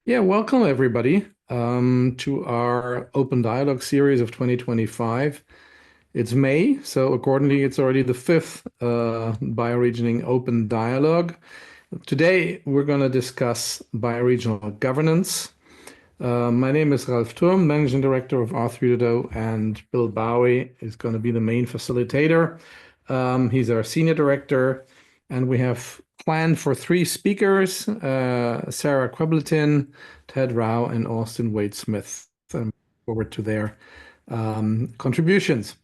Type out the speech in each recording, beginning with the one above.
Yeah, welcome everybody to our Open Dialogue series of 2025. It's May, so accordingly, it's already the fifth Bioregioning Open Dialogue. Today, we're going to discuss bioregional governance. My name is Ralf Thurm, Managing Director of R3.0, and Bill Bowie is going to be the main facilitator. He's our Senior Director, and we have planned for three speakers, Sarah Queblatin, Ted Rau, and Austin Wade-Smith. I'm forward to their contributions.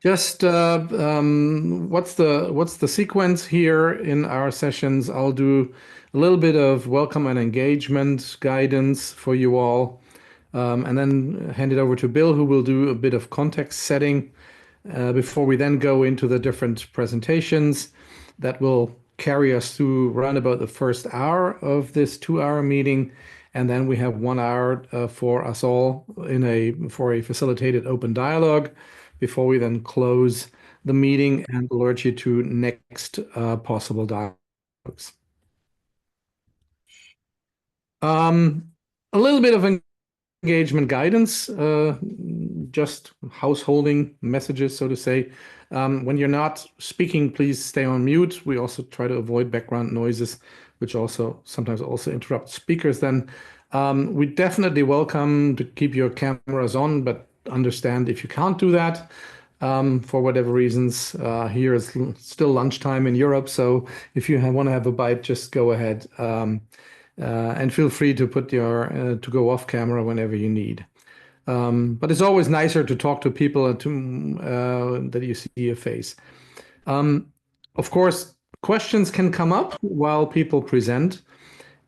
Just what's the sequence here in our sessions? I'll do a little bit of welcome and engagement guidance for you all, and then hand it over to Bill, who will do a bit of context setting before we then go into the different presentations that will carry us through around about the first hour of this 2-hour meeting. And then we have 1 hour for us all for a facilitated open dialogue before we then close the meeting and alert you to next possible dialogues. A little bit of engagement guidance, just householding messages, so to say. When you're not speaking, please stay on mute. We also try to avoid background noises, which sometimes also interrupt speakers then. We definitely welcome to keep your cameras on, but understand if you can't do that for whatever reasons. Here is still lunchtime in Europe, so if you want to have a bite, just go ahead. And feel free to put to go off camera whenever you need. But it's always nicer to talk to people that you see a face. Of course, questions can come up while people present.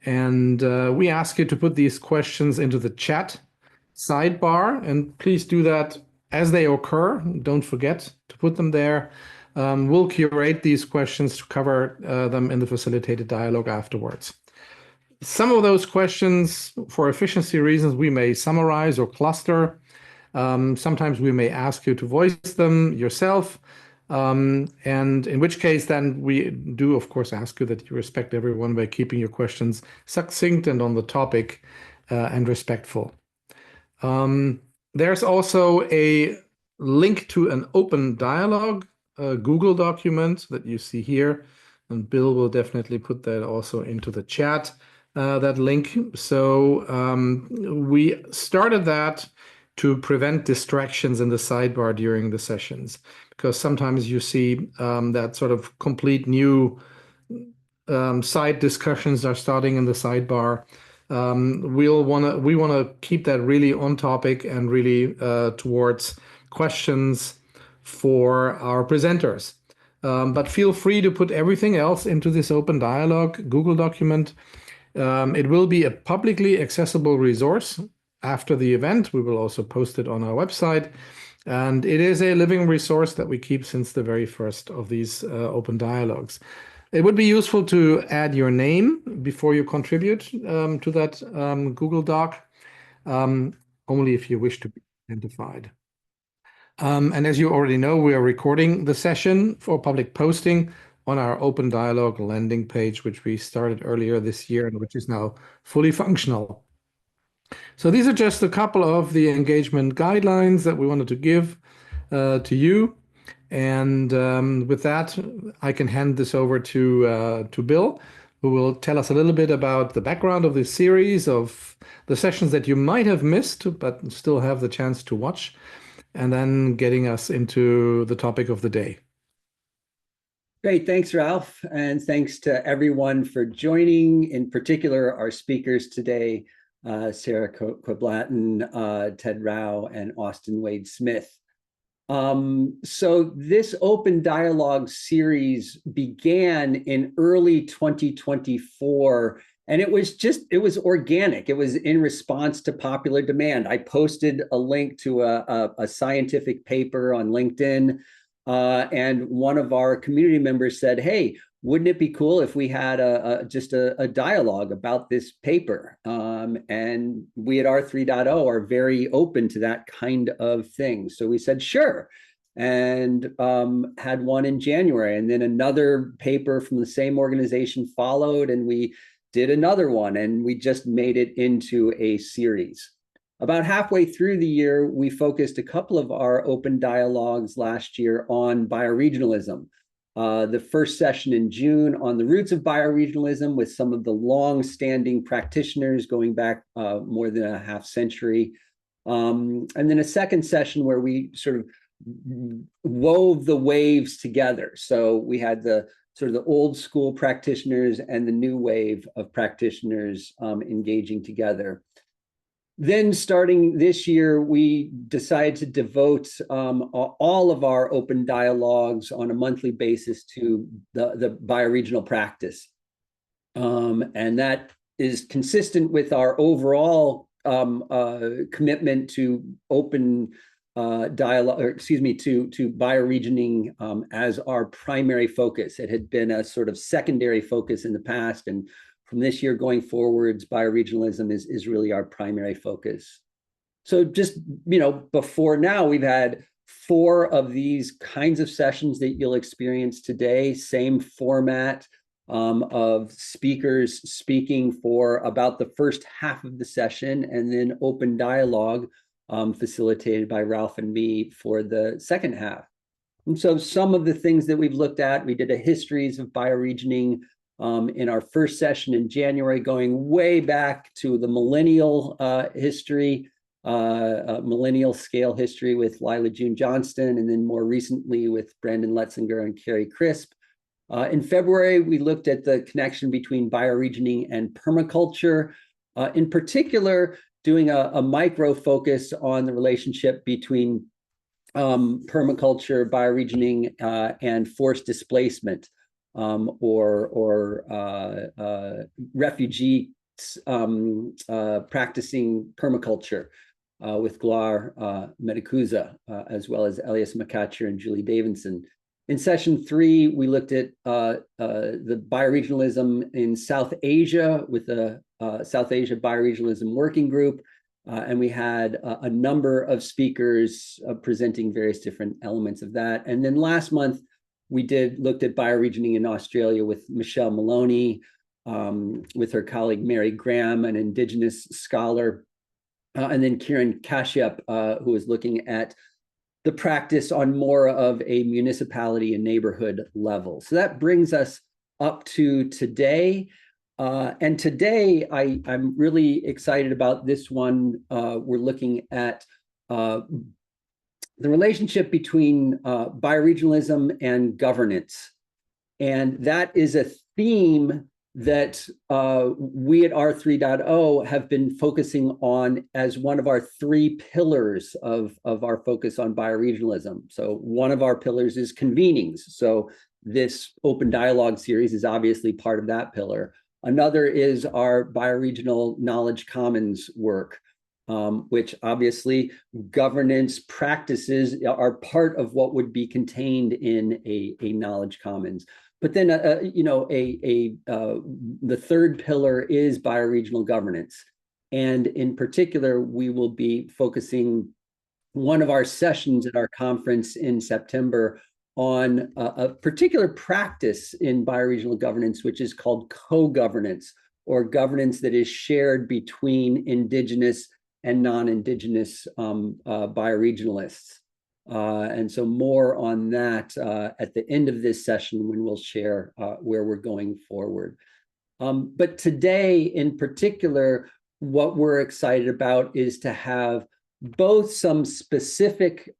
And we ask you to put these questions into the chat sidebar. And please do that as they occur. Don't forget to put them there. We'll curate these questions to cover them in the facilitated dialogue afterwards. Some of those questions, for efficiency reasons, we may summarize or cluster. Sometimes we may ask you to voice them yourself. And in which case, then we do, of course, ask you that you respect everyone by keeping your questions succinct and on the topic and respectful. There's also a link to an open dialogue Google document that you see here. And Bill will definitely put that also into the chat, that link. So we started that to prevent distractions in the sidebar during the sessions, because sometimes you see that sort of complete new side discussions are starting in the sidebar. We want to keep that really on topic and really towards questions for our presenters. But feel free to put everything else into this open dialogue Google document. It will be a publicly accessible resource after the event. We will also post it on our website. And it is a living resource that we keep since the very first of these open dialogues. It would be useful to add your name before you contribute to that Google Doc, only if you wish to be identified. And as you already know, we are recording the session for public posting on our Open Dialogue landing page, which we started earlier this year and which is now fully functional. So these are just a couple of the engagement guidelines that we wanted to give to you. And with that, I can hand this over to Bill, who will tell us a little bit about the background of this series, of the sessions that you might have missed, but still have the chance to watch, and then getting us into the topic of the day. Great, thanks, Ralph, and thanks to everyone for joining, in particular our speakers today, Sarah Queblatin, Ted Rau, and Austin Wade-Smith. So this open dialogue series began in early 2024, and it was organic. It was in response to popular demand. I posted a link to a scientific paper on LinkedIn, and one of our community members said, hey, wouldn't it be cool if we had just a dialogue about this paper? And we at R3.0 are very open to that kind of thing. So we said, sure, and had one in January. And then another paper from the same organization followed, and we did another one, and we just made it into a series. About halfway through the year, we focused a couple of our open dialogues last year on bioregionalism. The first session in June on the roots of bioregionalism with some of the long-standing practitioners going back more than a half century. And then a second session where we sort of wove the waves together. So we had the sort of the old school practitioners and the new wave of practitioners engaging together. Then starting this year, we decided to devote all of our open dialogues on a monthly basis to the bioregional practice. And that is consistent with our overall commitment to open dialogue, or excuse me, to bioregioning as our primary focus. It had been a sort of secondary focus in the past, and from this year going forwards, bioregionalism is really our primary focus. So just, before now, we've had 4 of these kinds of sessions that you'll experience today, same format of speakers speaking for about the first half of the session, and then open dialogue facilitated by Ralph and me for the second half. And so some of the things that we've looked at, we did a histories of bioregioning in our first session in January, going way back to the millennial history, millennial scale history with Lila June Johnston, and then more recently with Brandon Letzinger and Carrie Crisp. In February, we looked at the connection between bioregioning and permaculture, in particular, doing a micro focus on the relationship between permaculture, bioregioning, and forced displacement. Or refugees practicing permaculture with Glar Medicuza, as well as Elias McCatcher and Julie Davidson. In session 3, we looked at the bioregionalism in South Asia with the South Asia Bioregionalism Working Group, and we had a number of speakers presenting various different elements of that. And then last month, we looked at bioregioning in Australia with Michelle Maloney, with her colleague Mary Graham, an Indigenous scholar, and then Kieran Kashyap, who was looking at the practice on more of a municipality and neighborhood level. So that brings us up to today. And today, I'm really excited about this one. We're looking at the relationship between bioregionalism and governance. And that is a theme that we at R3.0 have been focusing on as one of our 3 pillars of our focus on bioregionalism. So one of our pillars is convenings. So this open dialogue series is obviously part of that pillar. Another is our bioregional knowledge commons work, which obviously governance practices are part of what would be contained in a knowledge commons. But then, the third pillar is bioregional governance. And in particular, we will be focusing one of our sessions at our conference in September on a particular practice in bioregional governance, which is called co-governance, or governance that is shared between Indigenous and non-Indigenous bioregionalists. And so more on that at the end of this session when we'll share where we're going forward. But today in particular, what we're excited about is to have both some specific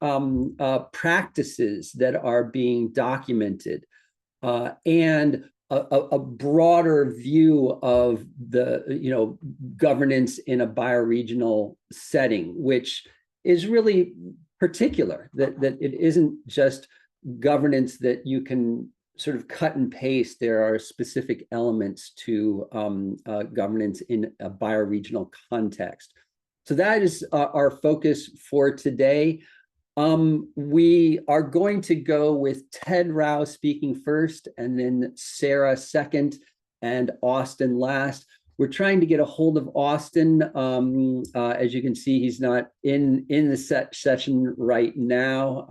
practices that are being documented and a broader view of the governance in a bioregional setting, which is really particular, that it isn't just governance that you can sort of cut and paste. There are specific elements to governance in a bioregional context. So that is our focus for today. We are going to go with Ted Rau speaking first, and then Sarah second, and Austin last. We're trying to get a hold of Austin. As you can see, he's not in the session right now.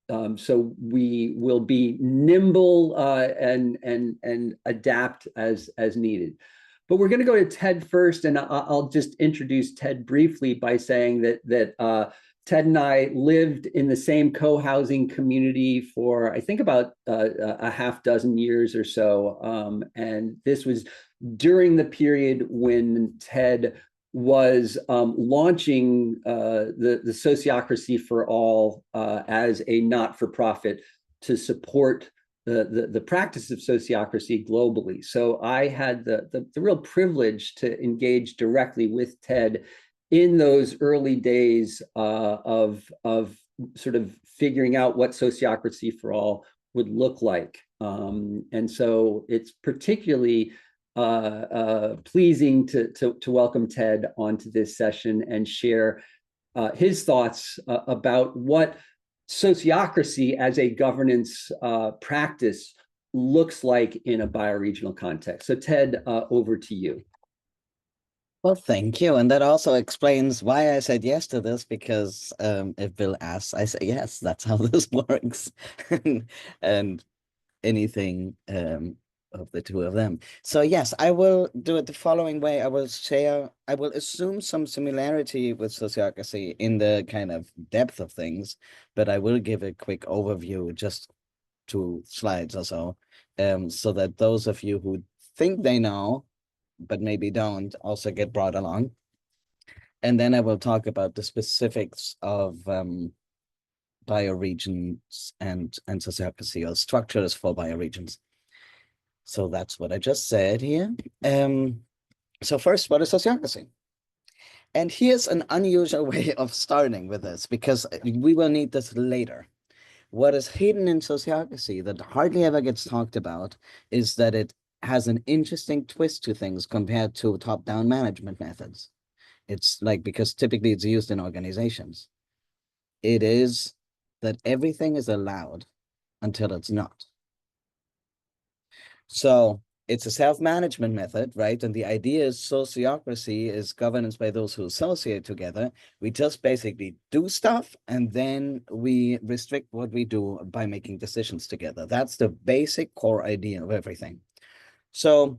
So we will be nimble and adapt as needed. But we're going to go to Ted first, and I'll just introduce Ted briefly by saying that Ted and I lived in the same co-housing community for, I think, about a half dozen years or so. And this was during the period when Ted was launching the Sociocracy for All as a not-for-profit to support the practice of sociocracy globally. So I had the real privilege to engage directly with Ted in those early days of sort of figuring out what sociocracy for all would look like. And so it's particularly pleasing to welcome Ted onto this session and share his thoughts about what sociocracy as a governance practice looks like in a bioregional context. So Ted, over to you. Well, thank you. And that also explains why I said yes to this, because if Bill asks, I say yes, that's how this works. And anything of the two of them. So yes, I will do it the following way. I will assume some similarity with sociocracy in the kind of depth of things, but I will give a quick overview, just 2 slides or so that those of you who think they know, but maybe don't, also get brought along. And then I will talk about the specifics of bioregions and sociocracy, or structures for bioregions. So that's what I just said here. So first, what is sociocracy? And here's an unusual way of starting with this, because we will need this later. What is hidden in sociocracy that hardly ever gets talked about is that it has an interesting twist to things compared to top-down management methods. It's like, because typically it's used in organizations. It is that everything is allowed until it's not. So it's a self-management method, right? And the idea is sociocracy is governance by those who associate together. We just basically do stuff, and then we restrict what we do by making decisions together. That's the basic core idea of everything. So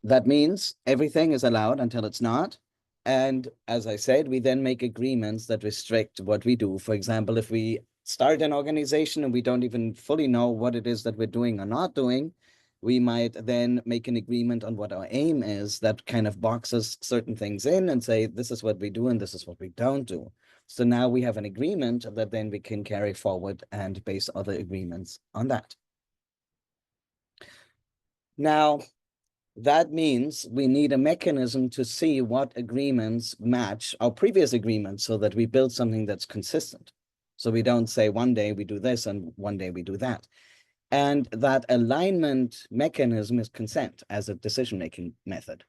that means everything is allowed until it's not. And as I said, we then make agreements that restrict what we do. For example, if we start an organization and we don't even fully know what it is that we're doing or not doing, we might then make an agreement on what our aim is that kind of boxes certain things in and say, this is what we do and this is what we don't do. So now we have an agreement that then we can carry forward and base other agreements on that. Now, that means we need a mechanism to see what agreements match our previous agreements so that we build something that's consistent. So we don't say one day we do this and one day we do that. And that alignment mechanism is consent as a decision-making method.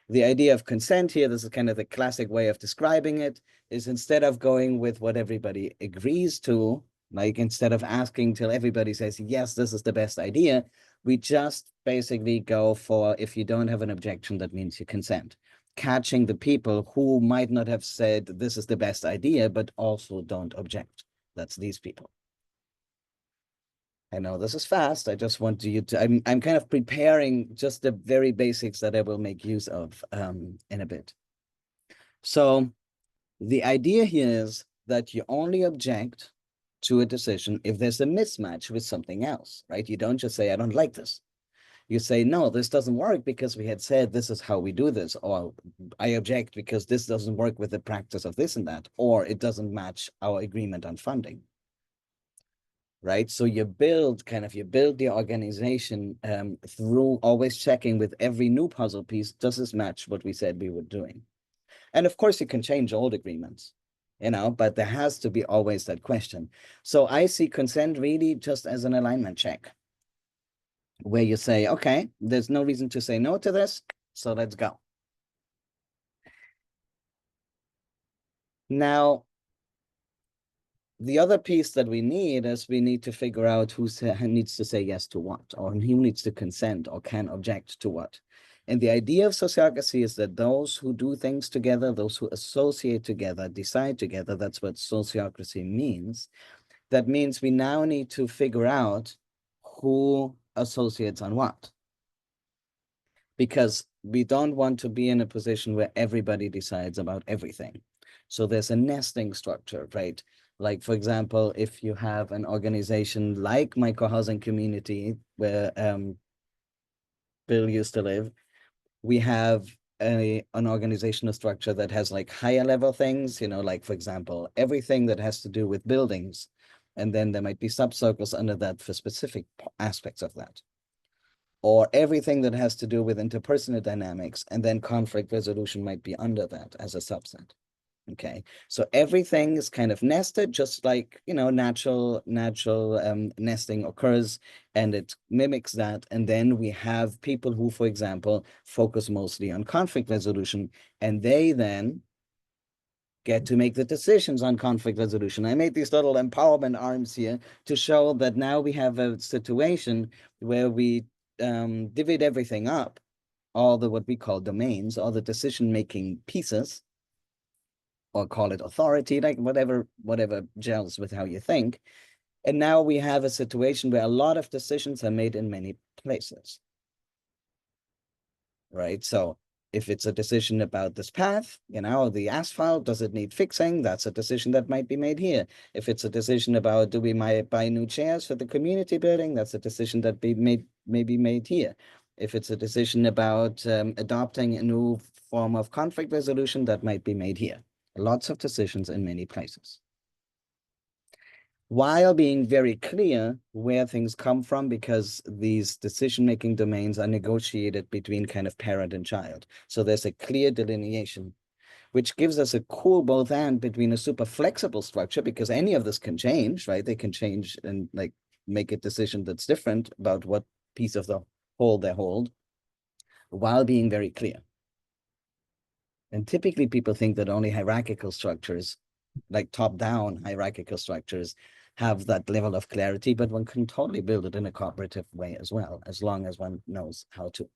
The idea of consent here, this is kind of the classic way of describing it, is instead of going with what everybody agrees to, like instead of asking till everybody says, yes, this is the best idea, we just basically go for, if you don't have an objection, that means you consent. Catching the people who might not have said this is the best idea, but also don't object. That's these people. I know this is fast. I just want you to, I'm kind of preparing just the very basics that I will make use of in a bit. So the idea here is that you only object to a decision if there's a mismatch with something else, right? You don't just say, I don't like this. You say, no, this doesn't work because we had said this is how we do this, or I object because this doesn't work with the practice of this and that, or it doesn't match our agreement on funding. Right? So you build the organization through always checking with every new puzzle piece, does this match what we said we were doing? And of course you can change old agreements, but there has to be always that question. So I see consent really just as an alignment check, where you say, okay, there's no reason to say no to this, so let's go. Now, the other piece that we need is we need to figure out who needs to say yes to what, or who needs to consent or can object to what. And the idea of sociocracy is that those who do things together, those who associate together, decide together, that's what sociocracy means. that means we now need to figure out who associates on what. Because we don't want to be in a position where everybody decides about everything. So there's a nesting structure, right? Like, for example, if you have an organization like my co-housing community where Bill used to live, we have an organizational structure that has like higher level things, you know, like, for example, everything that has to do with buildings. And then there might be sub-circles under that for specific aspects of that. Or everything that has to do with interpersonal dynamics, and then conflict resolution might be under that as a subset. Okay, so everything is kind of nested, just like, you know, natural nesting occurs, and it mimics that. And then we have people who, for example, focus mostly on conflict resolution, and they then get to make the decisions on conflict resolution. I made these little empowerment arms here to show that now we have a situation where we divide everything up, all the what we call domains, all the decision-making pieces, or call it authority, like whatever gels with how you think. And now we have a situation where a lot of decisions are made in many places, right? So if it's a decision about this path, you know, the asphalt, does it need fixing? That's a decision that might be made here. If it's a decision about, do we buy new chairs for the community building? That's a decision that may be made here. If it's a decision about adopting a new form of conflict resolution, that might be made here. Lots of decisions in many places, while being very clear where things come from, because these decision-making domains are negotiated between kind of parent and child. So there's a clear delineation, which gives us a cool both and between a super flexible structure, because any of this can change, right? They can change and like make a decision that's different about what piece of the whole they hold, while being very clear. And typically people think that only hierarchical structures, like top-down hierarchical structures, have that level of clarity, but one can totally build it in a cooperative way as well, as long as one knows how to.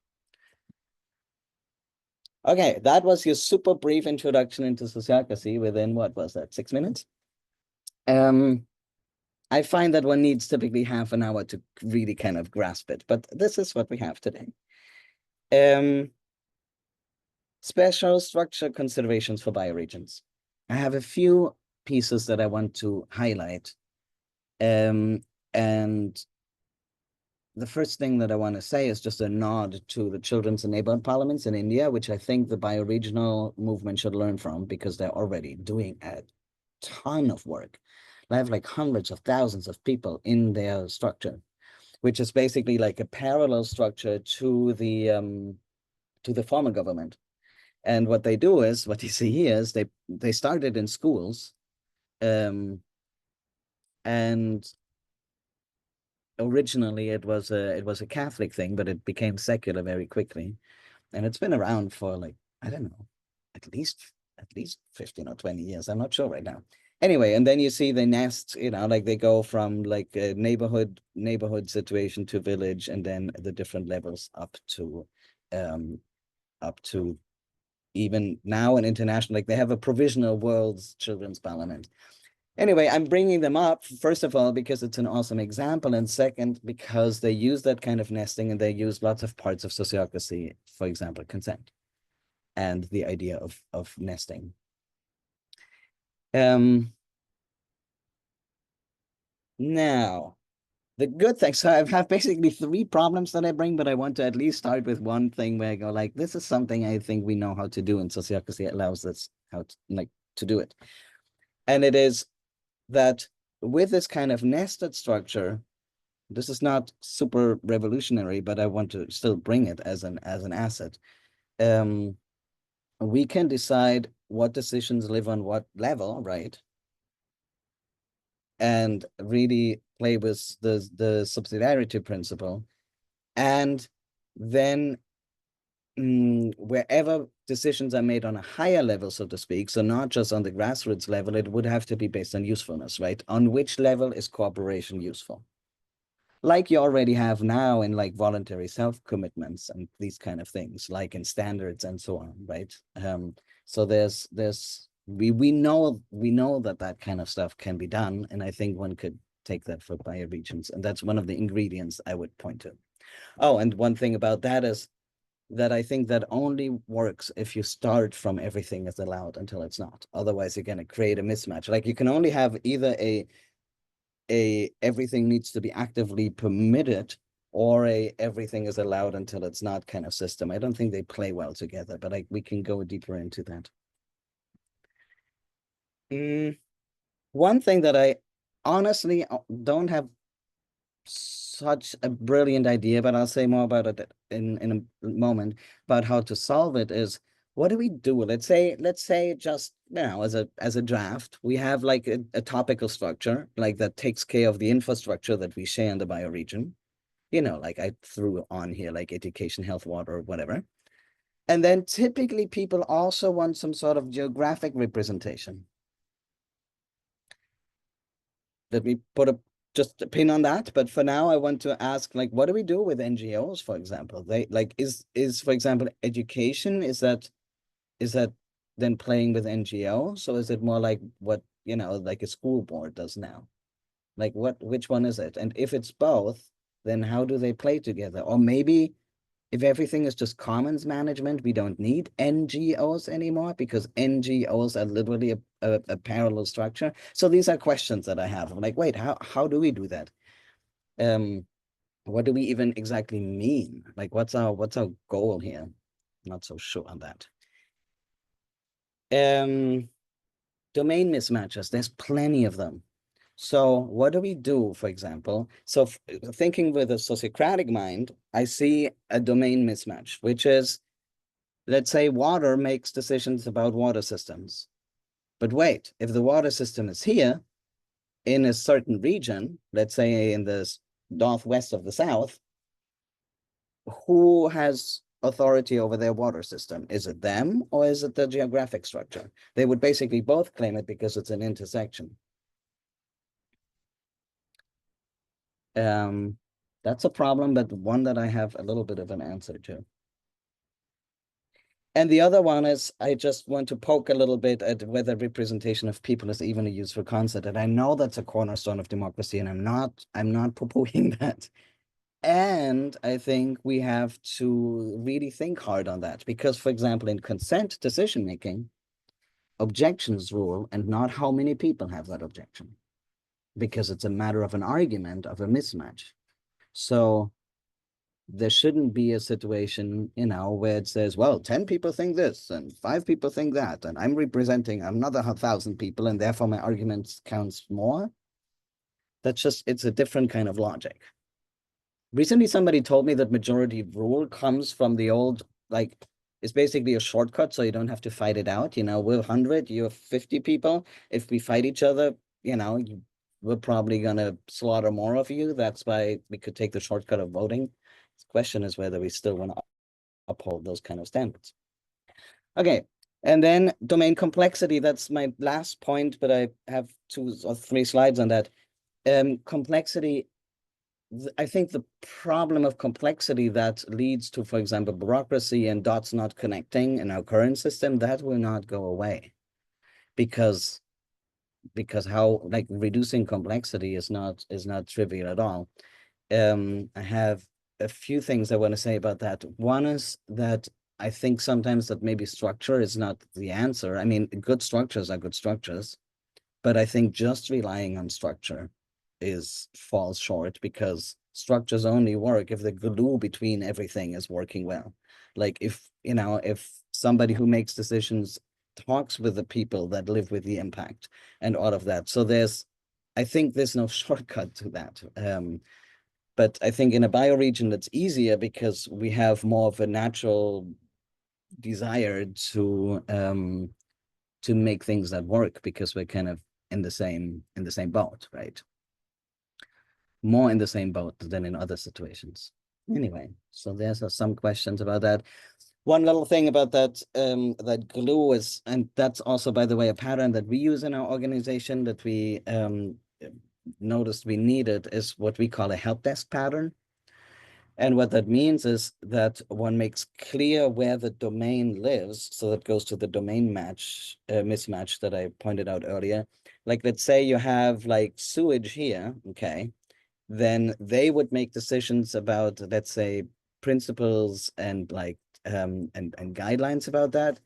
Okay, that was your super brief introduction into sociocracy within, what was that, 6 minutes? I find that one needs typically half an hour to really kind of grasp it, but this is what we have today. Special structure considerations for bioregions. I have a few pieces that I want to highlight. And the first thing that I want to say is just a nod to the children's and neighborhood parliaments in India, which I think the bioregional movement should learn from, because they're already doing a ton of work. They have like hundreds of thousands of people in their structure, which is basically like a parallel structure to the former government. And what they do is, what you see here is they started in schools, and originally it was a Catholic thing, but it became secular very quickly, and it's been around for like, I don't know, at least 15 or 20 years. I'm not sure right now. Anyway, and then you see they nest, you know, like they go from like a neighborhood situation to village, and then the different levels up to even now an international, like they have a provisional World's Children's Parliament. Anyway, I'm bringing them up, first of all, because it's an awesome example, and second, because they use that kind of nesting, and they use lots of parts of sociocracy, for example, consent, and the idea of nesting. Now, the good thing, so I have basically 3 problems that I bring, but I want to at least start with one thing where I go like, this is something I think we know how to do, and sociocracy allows us how to do it. And it is that with this kind of nested structure, this is not super revolutionary, but I want to still bring it as an asset. We can decide what decisions live on what level, right? And really play with the subsidiarity principle. And then wherever decisions are made on a higher level, so to speak, so not just on the grassroots level, it would have to be based on usefulness, right? On which level is cooperation useful? Like you already have now in like voluntary self-commitments and these kind of things, like in standards and so on, right? So we know that kind of stuff can be done, and I think one could take that for bioregions. And that's one of the ingredients I would point to. Oh, and one thing about that is that I think that only works if you start from everything is allowed until it's not. Otherwise, you're going to create a mismatch. Like you can only have either a everything needs to be actively permitted or a everything is allowed until it's not kind of system. I don't think they play well together, but we can go deeper into that. One thing that I honestly don't have such a brilliant idea, but I'll say more about it in a moment, about how to solve it is, what do we do? Let's say just, you know, as a draft, we have like a topical structure, like that takes care of the infrastructure that we share in the bioregion. You know, like I threw on here, like education, health, water, whatever. And then typically people also want some sort of geographic representation. Let me put just a pin on that. But for now, I want to ask, like, what do we do with NGOs, for example? They like, is for example, education, is that then playing with NGOs? So is it more like what, you know, like a school board does now? Like which one is it? And if it's both, then how do they play together? Or maybe if everything is just commons management, we don't need NGOs anymore because NGOs are literally a parallel structure. So these are questions that I have. I'm like, wait, how do we do that? What do we even exactly mean? Like, what's our goal here? Not so sure on that. Domain mismatches, there's plenty of them. So what do we do, for example? So thinking with a sociocratic mind, I see a domain mismatch, which is, let's say water makes decisions about water systems. But wait, if the water system is here in a certain region, let's say in the northwest of the South, who has authority over their water system? Is it them or is it the geographic structure? They would basically both claim it because it's an intersection. That's a problem, but one that I have a little bit of an answer to. And the other one is, I just want to poke a little bit at whether representation of people is even a useful concept. And I know that's a cornerstone of democracy, and I'm not poo-pooing that. And I think we have to really think hard on that because, for example, in consent decision-making, objections rule and not how many people have that objection, because it's a matter of an argument of a mismatch. So there shouldn't be a situation, you know, where it says, well, 10 people think this and 5 people think that, and I'm representing another 1,000 people, and therefore my argument counts more. That's just, it's a different kind of logic. Recently, somebody told me that majority rule comes from the old, like, it's basically a shortcut, so you don't have to fight it out. You know, we're 100, you're 50 people. If we fight each other, you know, we're probably going to slaughter more of you. That's why we could take the shortcut of voting. The question is whether we still want to uphold those kind of standards. Okay, and then domain complexity. That's my last point, but I have 2 or 3 slides on that. Complexity, I think the problem of complexity that leads to, for example, bureaucracy and dots not connecting in our current system, that will not go away because how, like, reducing complexity is not trivial at all. I have a few things I want to say about that. One is that I think sometimes that maybe structure is not the answer. I mean, good structures are good structures, but I think just relying on structure falls short because structures only work if the glue between everything is working well. Like if, you know, if somebody who makes decisions talks with the people that live with the impact and all of that. So I think there's no shortcut to that. But I think in a bioregion that's easier because we have more of a natural desire to make things that work because we're kind of in the same boat, right? More in the same boat than in other situations. Anyway, so there's some questions about that. One little thing about that, that glue is, and that's also, by the way, a pattern that we use in our organization that we noticed we needed, is what we call a help desk pattern. And what that means is that one makes clear where the domain lives. So that goes to the domain mismatch that I pointed out earlier. Like, let's say you have like sewage here, okay, then they would make decisions about, let's say, principles and like and guidelines about that,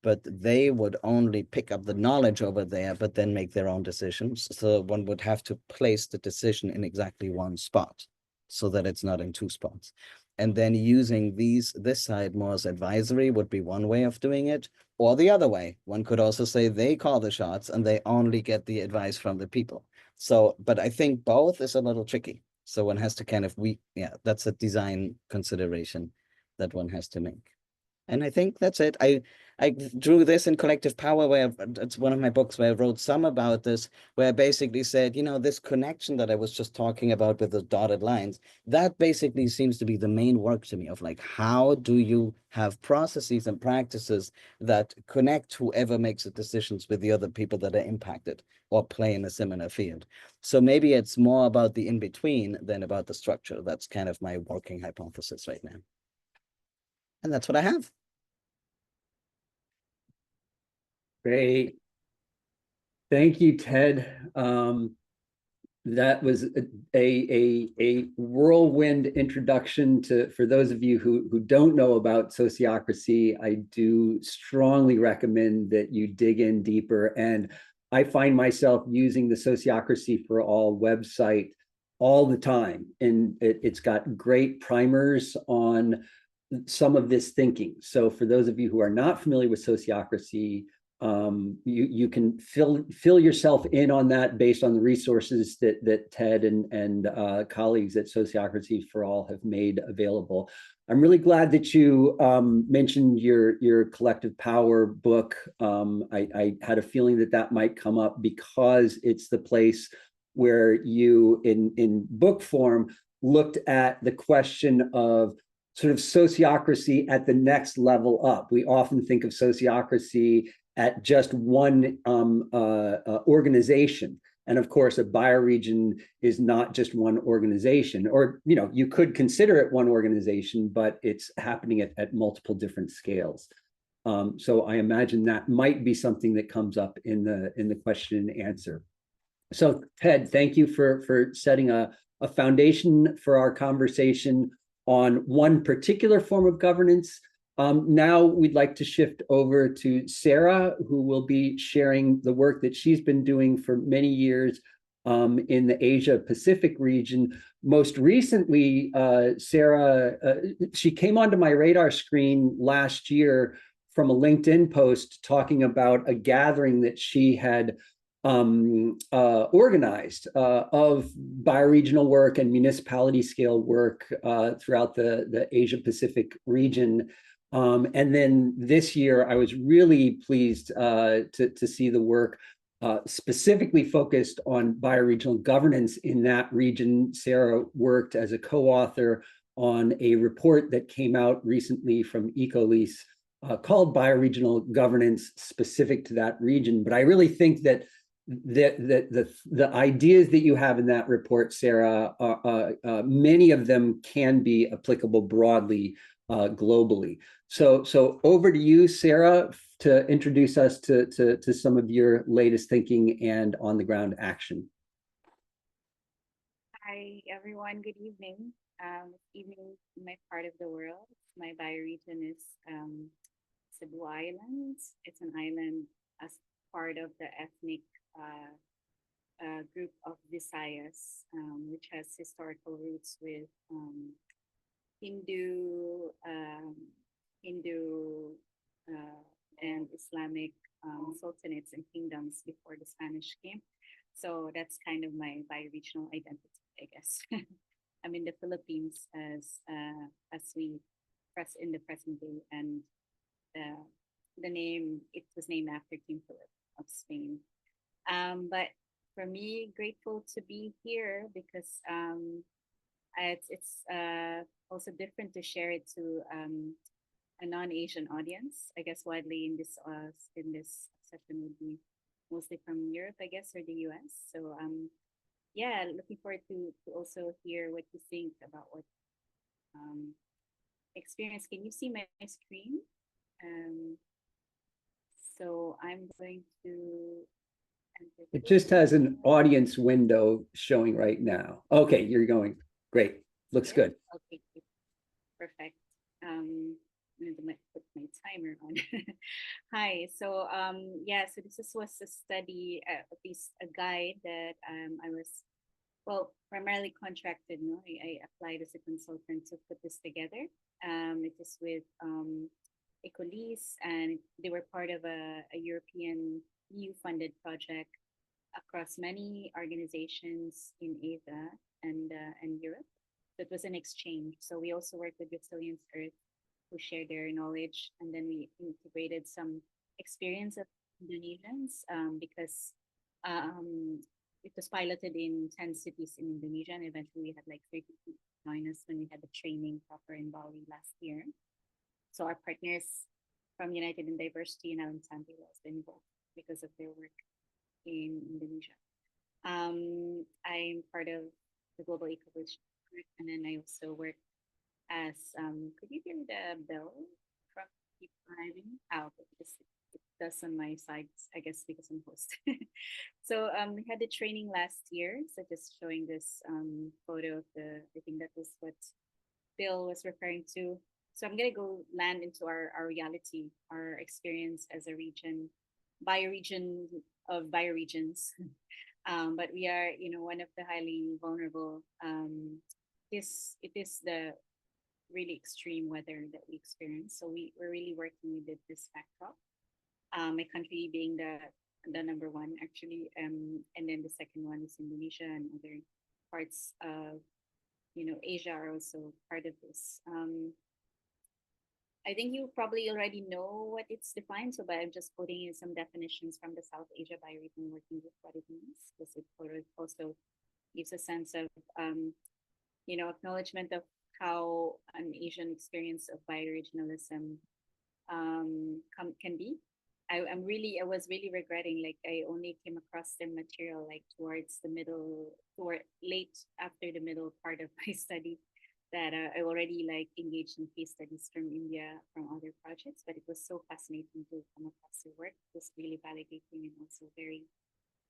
but they would only pick up the knowledge over there, but then make their own decisions. So one would have to place the decision in exactly one spot so that it's not in two spots. And then using this side more as advisory would be one way of doing it, or the other way. One could also say they call the shots and they only get the advice from the people. So, but I think both is a little tricky. So one has to kind of, that's a design consideration that one has to make. And I think that's it. I drew this in Collective Power, where it's one of my books where I wrote some about this, where I basically said, you know, this connection that I was just talking about with the dotted lines, that basically seems to be the main work to me of like, how do you have processes and practices that connect whoever makes the decisions with the other people that are impacted or play in a similar field. So maybe it's more about the in-between than about the structure. That's kind of my working hypothesis right now. And that's what I have. Great. Thank you, Ted. That was a whirlwind introduction to, for those of you who don't know about sociocracy, I do strongly recommend that you dig in deeper. And I find myself using the Sociocracy for All website all the time. And it's got great primers on some of this thinking. So for those of you who are not familiar with sociocracy, you can fill yourself in on that based on the resources that Ted and colleagues at Sociocracy for All have made available. I'm really glad that you mentioned your Collective Power book. I had a feeling that might come up because it's the place where you, in book form, looked at the question of sort of sociocracy at the next level up. We often think of sociocracy at just one organization. And of course, a bioregion is not just one organization, or, you know, you could consider it one organization, but it's happening at multiple different scales. So I imagine that might be something that comes up in the question and answer. So Ted, thank you for setting a foundation for our conversation on one particular form of governance. Now we'd like to shift over to Sarah, who will be sharing the work that she's been doing for many years in the Asia Pacific region. Most recently, Sarah, she came onto my radar screen last year from a LinkedIn post talking about a gathering that she had organized of bioregional work and municipality scale work throughout the Asia Pacific region. And then this year, I was really pleased to see the work specifically focused on bioregional governance in that region. Sarah worked as a co-author on a report that came out recently from Ecolease called Bioregional Governance, specific to that region. But I really think that the ideas that you have in that report, Sarah, many of them can be applicable broadly globally. So over to you, Sarah, to introduce us to some of your latest thinking and on the ground action. Hi, everyone. Good evening. Evening in my part of the world. My bioregion is Cebu Islands. It's an island as part of the ethnic group of Visayas, which has historical roots with Hindu and Islamic sultanates and kingdoms before the Spanish came. So that's kind of my bioregional identity, I guess. I'm in the Philippines as we press in the present day, and the name, it was named after King Philip of Spain. But for me, grateful to be here because it's also different to share it to a non-Asian audience. I guess widely in this session would be mostly from Europe, I guess, or the US. So yeah, looking forward to also hear what you think about what experience. Can you see my screen? So I'm going to. It just has an audience window showing right now. Okay, you're going. Great. Looks good. Okay, perfect. I'm going to put my timer on. Hi. So yeah, so this was a study, at least a guide that I was, well, primarily contracted. No, I applied as a consultant to put this together. It is with Ecolis, and they were part of a European EU-funded project across many organizations in Asia and Europe. So it was an exchange. So we also worked with Resilience Earth, who shared their knowledge, and then we integrated some experience of Indonesians because it was piloted in 10 cities in Indonesia, and eventually we had like 30 people join us when we had the training proper in Bali last year. So our partners from United in Diversity and Alan Santi was involved because of their work in Indonesia. I'm part of the Global Eco-Village Network, and then I also work as, could you hear the bell from keep driving? Oh, it does on my side, I guess, because I'm host. So we had the training last year, so just showing this photo of I think that was what Bill was referring to. So I'm gonna go land into our reality, our experience as a region, bioregion of bioregions. But we are, one of the highly vulnerable. It is the really extreme weather that we experience. So we're really working with this backdrop. My country being the number one actually, and then the second one is Indonesia, and other parts of Asia are also part of this. I think you probably already know what it's defined, so but I'm just putting in some definitions from the South Asia Bioregional Working Group, what it means, because it also gives a sense of, acknowledgement of how an Asian experience of bioregionalism can be. I was really regretting, like I only came across the material like towards the middle, or late after the middle part of my study, that I already like engaged in case studies from India, from other projects, but it was so fascinating to come across their work. It was really validating and also very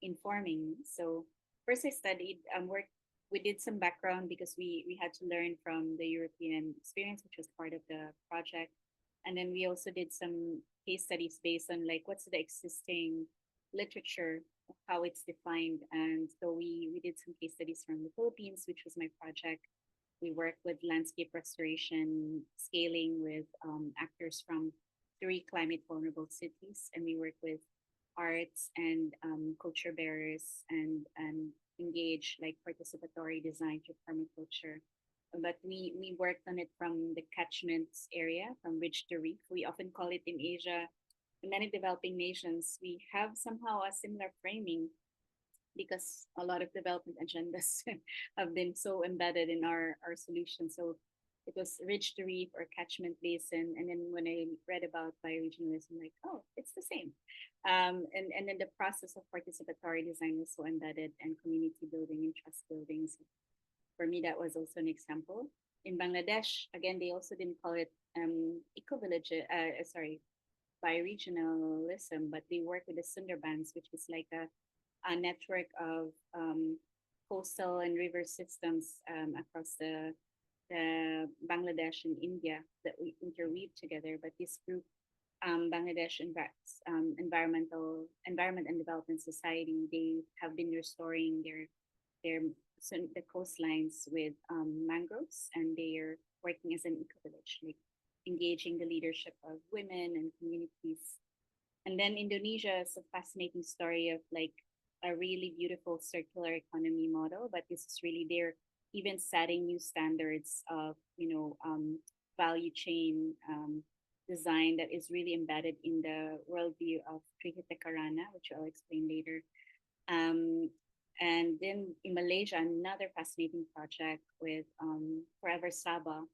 informing. So first I studied we did some background because we had to learn from the European experience, which was part of the project. And then we also did some case studies based on like what's the existing literature, how it's defined. And so we did some case studies from the Philippines, which was my project. We worked with landscape restoration, scaling with actors from 3 climate vulnerable cities. And we work with arts and culture bearers and engage like participatory design to permaculture. But we worked on it from the catchments area, from ridge to reef. We often call it in Asia, in many developing nations, we have somehow a similar framing because a lot of development agendas have been so embedded in our solution. So it was ridge to reef or catchment basin. And then when I read about bioregionalism, like, oh, it's the same. And then the process of participatory design was so embedded, and community building and trust building. So for me, that was also an example. In Bangladesh, again, they also didn't call it eco-village, bioregionalism, but they work with the Sundarbans, which is like a network of coastal and river systems across the Bangladesh and India that we interweave together. But this group, Bangladesh Environment and Development Society, they have been restoring the coastlines with mangroves, and they are working as an eco-village, like engaging the leadership of women and communities. And then Indonesia is a fascinating story of like a really beautiful circular economy model, but this is really they're even setting new standards of value chain design that is really embedded in the worldview of Trihita Karana, which I'll explain later. And then in Malaysia, another fascinating project with Forever Sabah.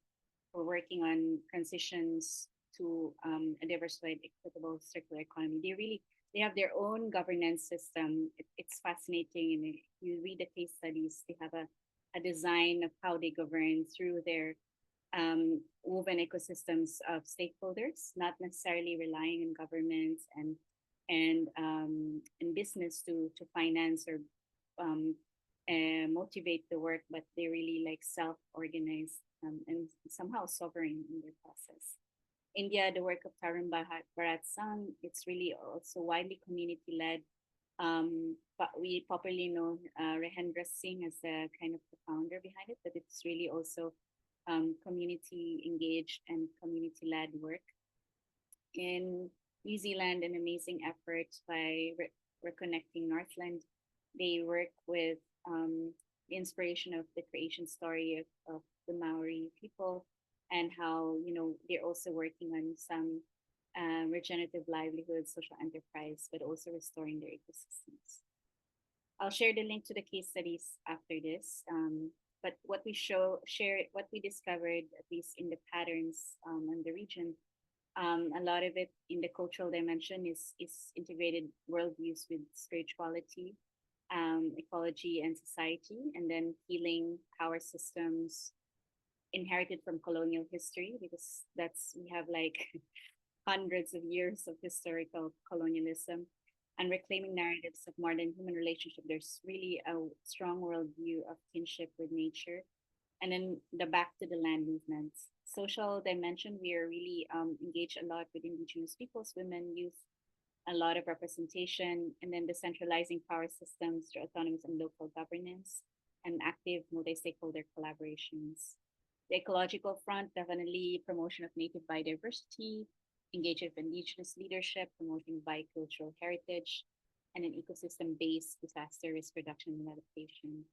We're working on transitions to a diversified, equitable, circular economy. They have their own governance system. It's fascinating, and you read the case studies. They have a design of how they govern through their woven ecosystems of stakeholders, not necessarily relying on governments and business to finance or motivate the work, but they really like self-organized and somehow sovereign in their process. India, the work of Tarun Bharat Sangh, it's really also widely community-led. But we popularly know Rehendra Singh as the kind of the founder behind it, but it's really also community engaged and community-led work. In New Zealand, an amazing effort by reconnecting Northland. They work with the inspiration of the creation story of the Maori people, and how, you know, they're also working on some regenerative livelihood, social enterprise, but also restoring their ecosystems. I'll share the link to the case studies after this. But what we what we discovered, at least in the patterns in the region, a lot of it in the cultural dimension is integrated worldviews with spirituality, ecology, and society, and then healing power systems inherited from colonial history, because we have like hundreds of years of historical colonialism, and reclaiming narratives of modern human relationship. There's really a strong worldview of kinship with nature. And then the back to the land movements. Social dimension, we are really engaged a lot with indigenous peoples, women, youth, a lot of representation, and then decentralizing power systems through autonomous and local governance and active multi-stakeholder collaborations. The ecological front, definitely promotion of native biodiversity, engagement of indigenous leadership, promoting biocultural heritage, and an ecosystem-based disaster risk reduction and adaptation.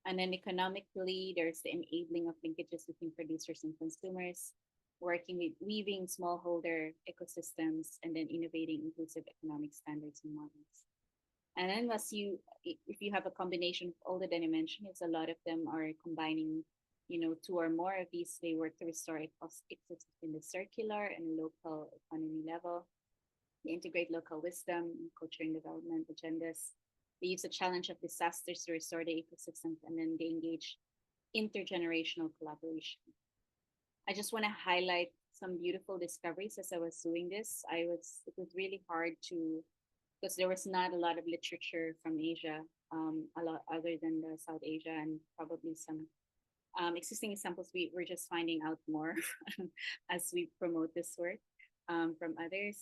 And then economically, there's the enabling of linkages between producers and consumers, working with weaving smallholder ecosystems, and then innovating inclusive economic standards and models. And then if you have a combination of all that I mentioned, it's a lot of them are combining, you know, two or more of these. They work to restore ecosystems in the circular and local economy level. They integrate local wisdom, culture and development agendas. They use the challenge of disasters to restore the ecosystems, and then they engage intergenerational collaboration. I just want to highlight some beautiful discoveries as I was doing this. It was really hard because there was not a lot of literature from Asia, a lot other than the South Asia, and probably some existing examples. We're just finding out more as we promote this work from others.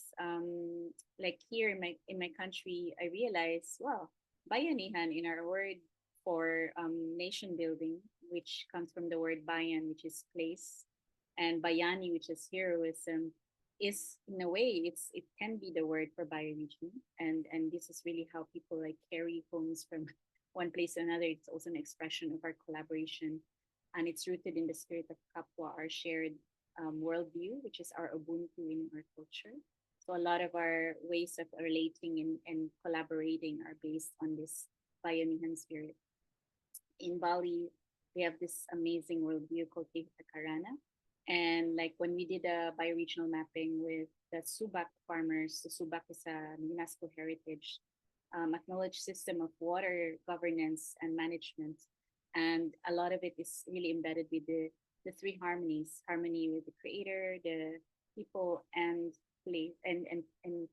Like here in my country, I realized, well, bayanihan in our word for nation building, which comes from the word bayan, which is place, and bayani, which is heroism, is in a way it can be the word for bioregion, and this is really how people like carry homes from one place to another. It's also an expression of our collaboration, and it's rooted in the spirit of kapwa, our shared worldview, which is our ubuntu in our culture. So a lot of our ways of relating and collaborating are based on this bayanihan spirit. In Bali, we have this amazing worldview called Karana. And like when we did a bioregional mapping with the Subak farmers, the Subak is a UNESCO heritage, acknowledged system of water governance and management. And a lot of it is really embedded with the three harmonies: harmony with the creator, the people, and place and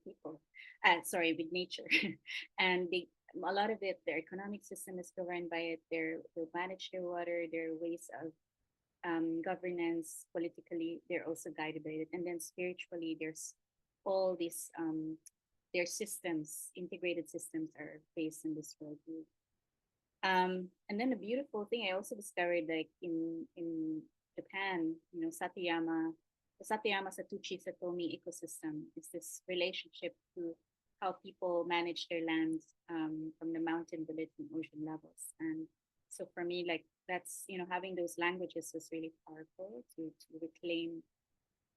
people. Sorry, with nature. And a lot of it, their economic system is governed by it. They manage their water, their ways of governance. Politically, they're also guided by it. And then spiritually, there's all these their systems, integrated systems, are based in this worldview. And then the beautiful thing I also discovered, like in Japan, you know, the Satayama Satuchi Satomi ecosystem is this relationship to how people manage their lands from the mountain, village, and ocean levels. And so for me, like that's, you know, having those languages was really powerful to reclaim.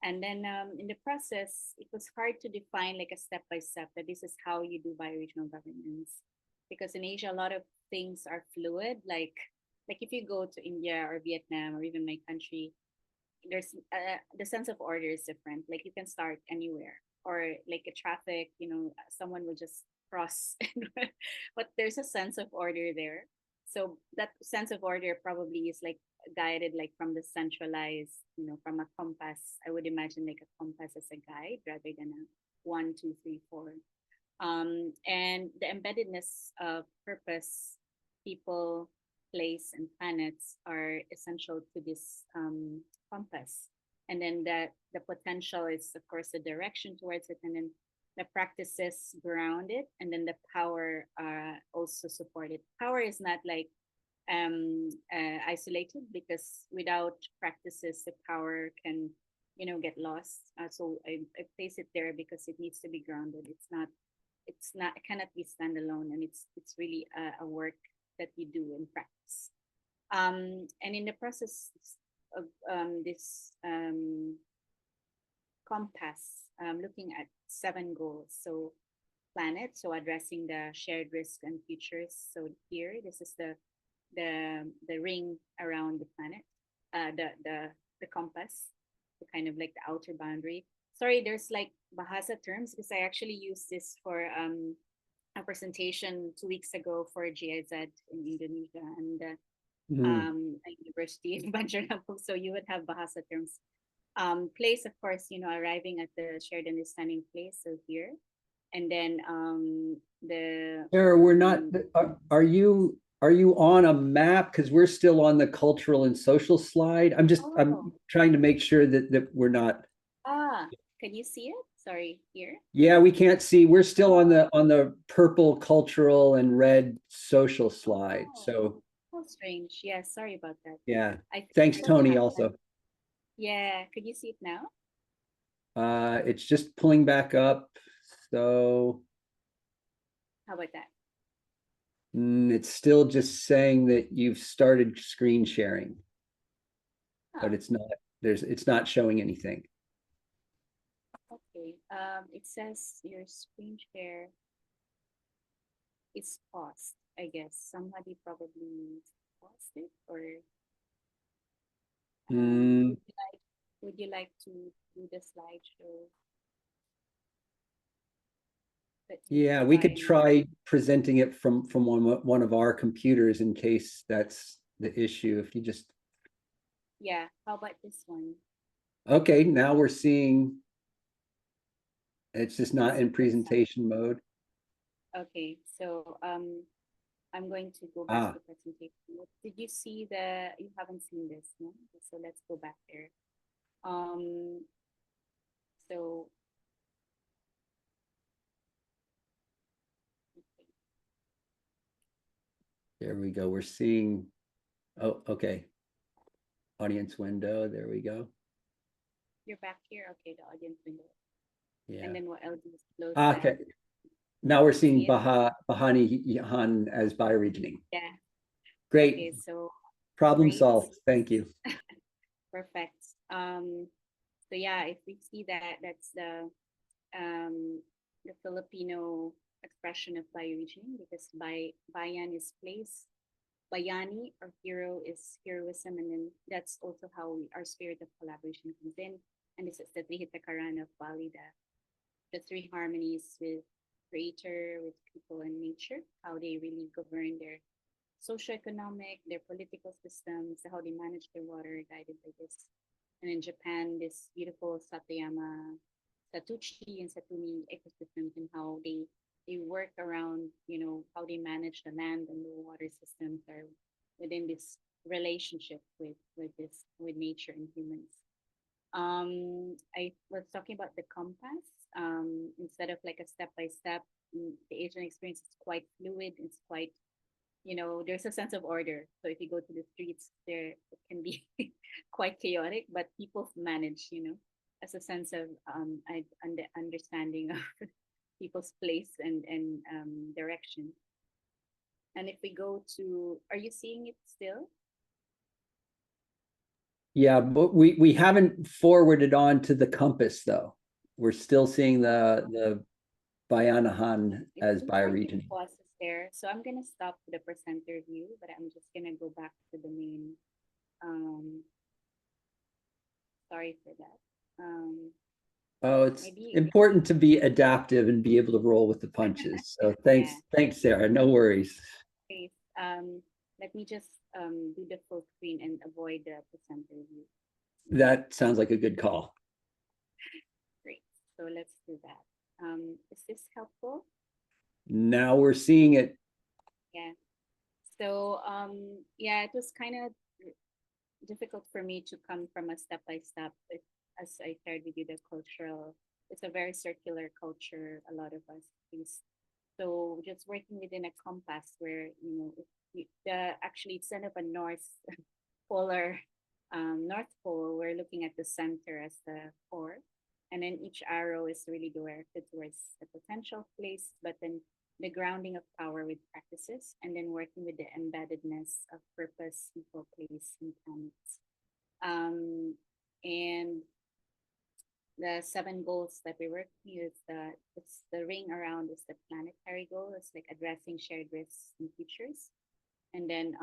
And then in the process, it was hard to define like a step-by-step that this is how you do bioregional governance. Because in Asia, a lot of things are fluid. Like if you go to India or Vietnam or even my country, there's the sense of order is different. Like you can start anywhere, or like a traffic, you know, someone will just cross, but there's a sense of order there. So that sense of order probably is like guided like from the centralized, from a compass. I would imagine like a compass as a guide rather than a 1, 2, 3, 4. And the embeddedness of purpose, people, place, and planets are essential to this compass. And then the potential is, of course, the direction towards it, and then the practices ground it, and then the power also support it. Power is not like isolated, because without practices, the power can, get lost. So I place it there because it needs to be grounded. It cannot be standalone, and it's really a work that we do in practice. And in the process of this compass, looking at 7 goals. So planet, so addressing the shared risk and futures. So here, this is the ring around the planet, the compass, the kind of like the outer boundary. Sorry, there's like Bahasa terms, because I actually used this for a presentation 2 weeks ago for GIZ in Indonesia, and a university in Banjarnapur. So you would have Bahasa terms. Place, of course, arriving at the shared understanding place. So here, and then Sarah, we're not. Are you on a map? Because we're still on the cultural and social slide. I'm trying to make sure that we're not. Can you see it? Sorry, here. Yeah, we can't see. We're still on the purple cultural and red social slide. So. Oh, strange. Yeah, sorry about that. Yeah. Thanks, Tony. Also. Yeah. Could you see it now? It's just pulling back up. So. How about that? It's still just saying that you've started screen sharing, but it's not. It's not showing anything. Okay. It says your screen share is paused. I guess somebody probably paused it, or would you like to do the slideshow? Yeah, we could try presenting it from one of our computers in case that's the issue. If you just. Yeah. How about this one? Okay, now we're seeing. It's just not in presentation mode. Okay, so I'm going to go back to the presentation. Did you see you haven't seen this, no? So let's go back there. So there we go. We're seeing. Oh, okay. Audience window. There we go. You're back here. Okay, the audience window. Yeah. And then what else is closed? Okay. Now we're seeing Bahani Yan as bioregioning. Yeah. Great. Okay, so problem solved. Thank you. Perfect. So yeah, if we see that, that's the Filipino expression of bioregioning, because bayan is place, bayani or hero is heroism, and then that's also how our spirit of collaboration comes in. And this is the Trihitakaran of Bali, the 3 harmonies with creator, with people and nature, how they really govern their socioeconomic, their political systems, how they manage their water, guided by this. And in Japan, this beautiful Satuyama, Satuchi and Satumi ecosystems, and how they work around, how they manage the land and the water systems are within this relationship with nature and humans. I was talking about the compass. Instead of like a step-by-step, the Asian experience is quite fluid. It's quite, there's a sense of order. So if you go to the streets, it can be quite chaotic, but people manage, as a sense of understanding of people's place and direction. And if we go to, are you seeing it still? Yeah, but we haven't forwarded on to the compass though. We're still seeing the Bayanahan as bioregioning. There. So I'm gonna stop the presenter view, but I'm just gonna go back to the main. Sorry for that. It's important to be adaptive and be able to roll with the punches. So thanks, Sarah. No worries. Okay. let me just do the full screen and avoid the presenter view. That sounds like a good call. Great. So let's do that. Is this helpful? Now we're seeing it. Yeah. So yeah, it was kind of difficult for me to come from a step-by-step. As I shared with you, the cultural, it's a very circular culture, a lot of us use. So just working within a compass where, actually instead of a north polar, North Pole, we're looking at the center as the core. And then each arrow is really directed towards the potential place, but then the grounding of power with practices, and then working with the embeddedness of purpose, people, place, and planets. And the 7 goals that we work with, it's the ring around is the planetary goal. It's like addressing shared risks and futures. And then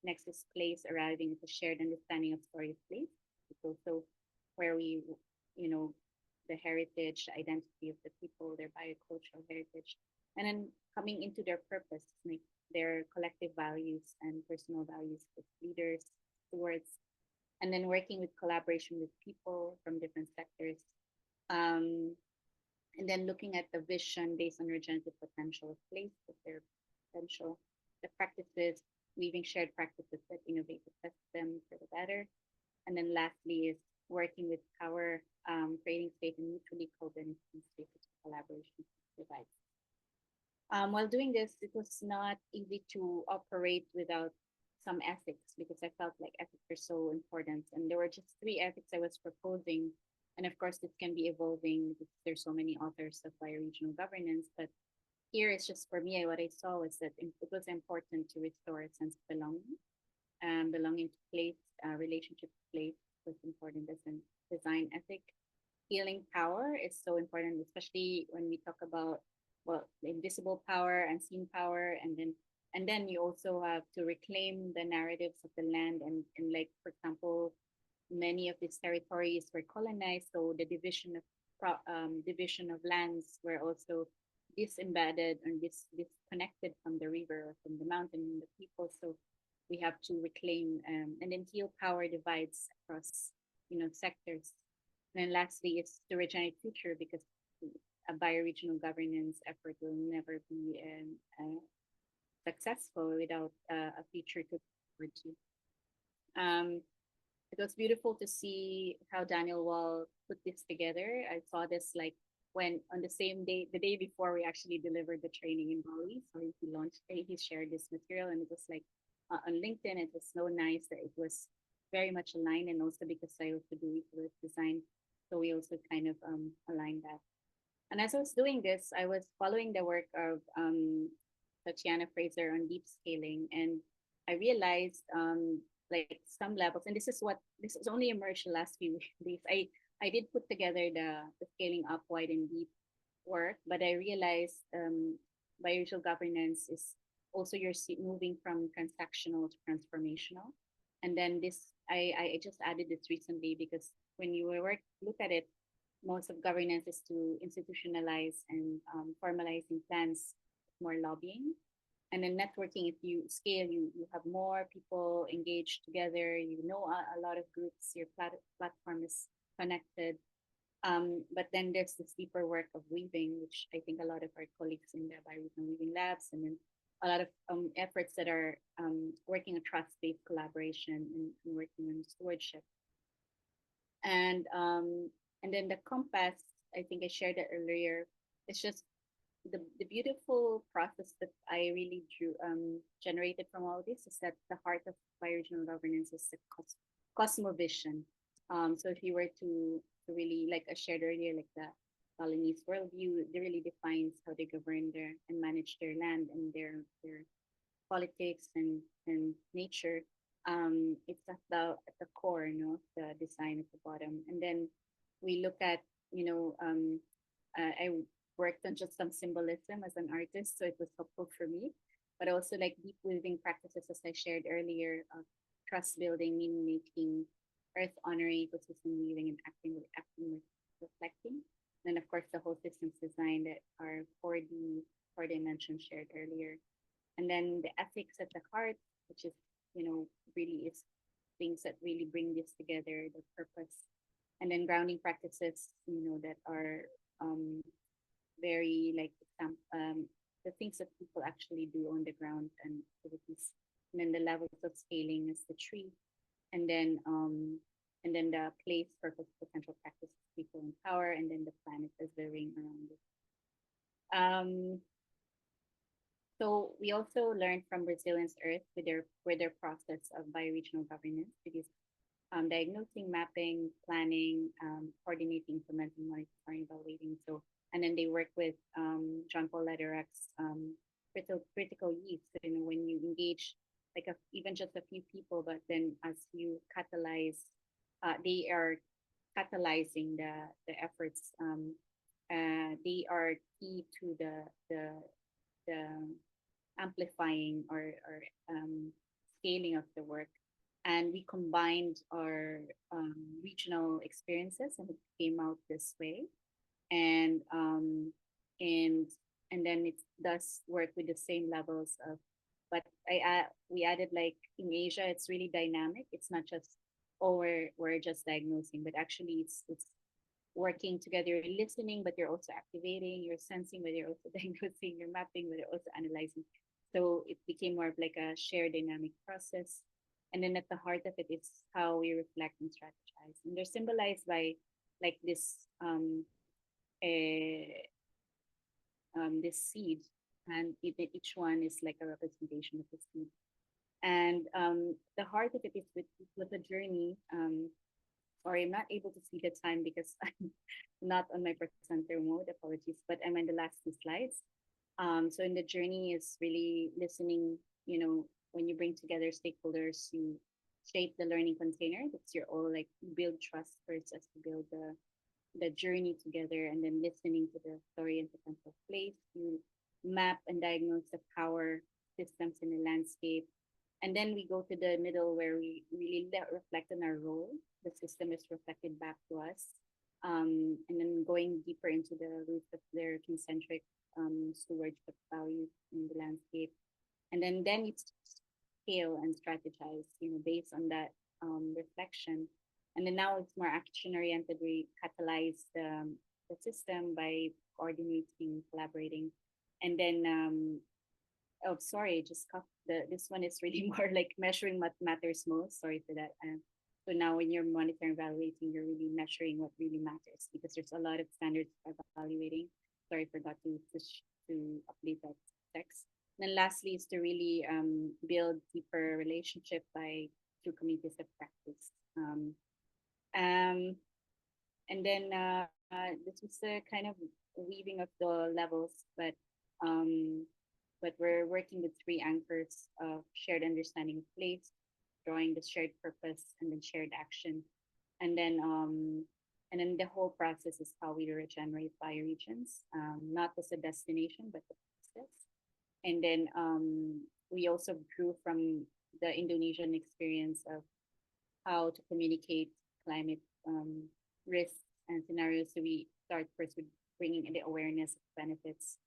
next is place, arriving at a shared understanding of story of place. It's also where we, the heritage, the identity of the people, their biocultural heritage, and then coming into their purpose, like their collective values and personal values with leaders, stewards, and then working with collaboration with people from different sectors. And then looking at the vision based on regenerative potential of place, with their potential, the practices, weaving shared practices that innovate to test them for the better. And then lastly is working with power, creating safe and mutually co-benefiting spaces for collaboration provides. While doing this, it was not easy to operate without some ethics, because I felt like ethics are so important. And there were just 3 ethics I was proposing. And of course, this can be evolving because there's so many authors of bioregional governance. But here it's just for me, what I saw was that it was important to restore a sense of belonging, belonging to place, relationship to place was important as a design ethic. Healing power is so important, especially when we talk about, well, the invisible power, unseen power, and then you also have to reclaim the narratives of the land, and like, for example, many of these territories were colonized, so the division of lands were also disembedded and disconnected from the river or from the mountain and the people. So we have to reclaim and then heal power divides across sectors. And then lastly is to regenerate future, because a bioregional governance effort will never be successful without a future to forward to. It was beautiful to see how Daniel Wall put this together. I saw this like when on the same day, the day before we actually delivered the training in Bali. So he shared this material, and it was like on LinkedIn. It was so nice that it was very much aligned, and also because I also do e-commerce design, so we also kind of aligned that. And as I was doing this, I was following the work of Tatiana Fraser on deep scaling, and I realized like some levels, and this is only emerged the last few days. I did put together the scaling up, wide, and deep work, but I realized bioregional governance is also you're moving from transactional to transformational. And then this, I just added this recently because when you look at it, most of governance is to institutionalize and formalizing plans, more lobbying. And then networking, if you scale, you have more people engaged together, a lot of groups, your platform is connected. But then there's this deeper work of weaving, which I think a lot of our colleagues in the Bioregional Weaving Labs, and then a lot of efforts that are working on trust-based collaboration and working on stewardship. And then the compass, I think I shared it earlier. It's just the beautiful process that I really generated from all this is that the heart of bioregional governance is the cosmovision. So if you were to really, like I shared earlier, like the Balinese worldview, it really defines how they govern and manage their land and their politics and nature. It's at the core, the design at the bottom. And then we look at, I worked on just some symbolism as an artist, so it was helpful for me. But also like deep weaving practices, as I shared earlier, of trust building, meaning making, earth honoring, ecosystem weaving, and acting with reflecting. And then of course the whole systems design that are 4 dimensions shared earlier. And then the ethics at the heart, which is, really is things that really bring this together, the purpose. And then grounding practices, that are very like the things that people actually do on the ground and activities. And then the levels of scaling is the tree. And then the place, purpose, potential practice, people in power, and then the planet as the ring around it. So we also learned from Resilience Earth with their process of bioregional governance, because diagnosing, mapping, planning, coordinating, implementing, monitoring, evaluating. So, and then they work with John Paul Lederach's critical use. So, when you engage like even just a few people, but then as you catalyze, they are catalyzing the efforts. They are key to the amplifying or scaling of the work. And we combined our regional experiences, and it came out this way. And then it does work with the same levels of, but we added, like in Asia, it's really dynamic. It's not just, oh, we're just diagnosing, but actually it's working together. You're listening, but you're also activating, you're sensing, but you're also diagnosing, you're mapping, but you're also analyzing. So it became more of like a shared dynamic process. And then at the heart of it is how we reflect and strategize. And they're symbolized by like this this seed, and each one is like a representation of the seed. And the heart of it is with a journey. Sorry, I'm not able to see the time because I'm not on my presenter mode. Apologies, but I'm in the last two slides. So in the journey is really listening. When you bring together stakeholders, you shape the learning container. That's your all, like, build trust first as to build the journey together, and then listening to the story and potential place. You map and diagnose the power systems in the landscape. And then we go to the middle where we really reflect on our role. The system is reflected back to us. And then going deeper into the roots of their concentric stewardship values in the landscape. And then it's scale and strategize, based on that reflection. And then now it's more action oriented. We catalyze the system by coordinating, collaborating. And then oh, sorry, this one is really more like measuring what matters most. Sorry for that. So now when you're monitoring, evaluating, you're really measuring what really matters, because there's a lot of standards for evaluating. Sorry, I forgot to update that text. And then lastly is to really build deeper relationship through communities of practice. And then this was the kind of weaving of the levels, but we're working with three anchors of shared understanding of place, drawing the shared purpose, and then shared action. And then the whole process is how we regenerate bioregions, not as a destination, but the process. And then we also grew from the Indonesian experience of how to communicate climate risks and scenarios. So we start first with bringing in the awareness of benefits,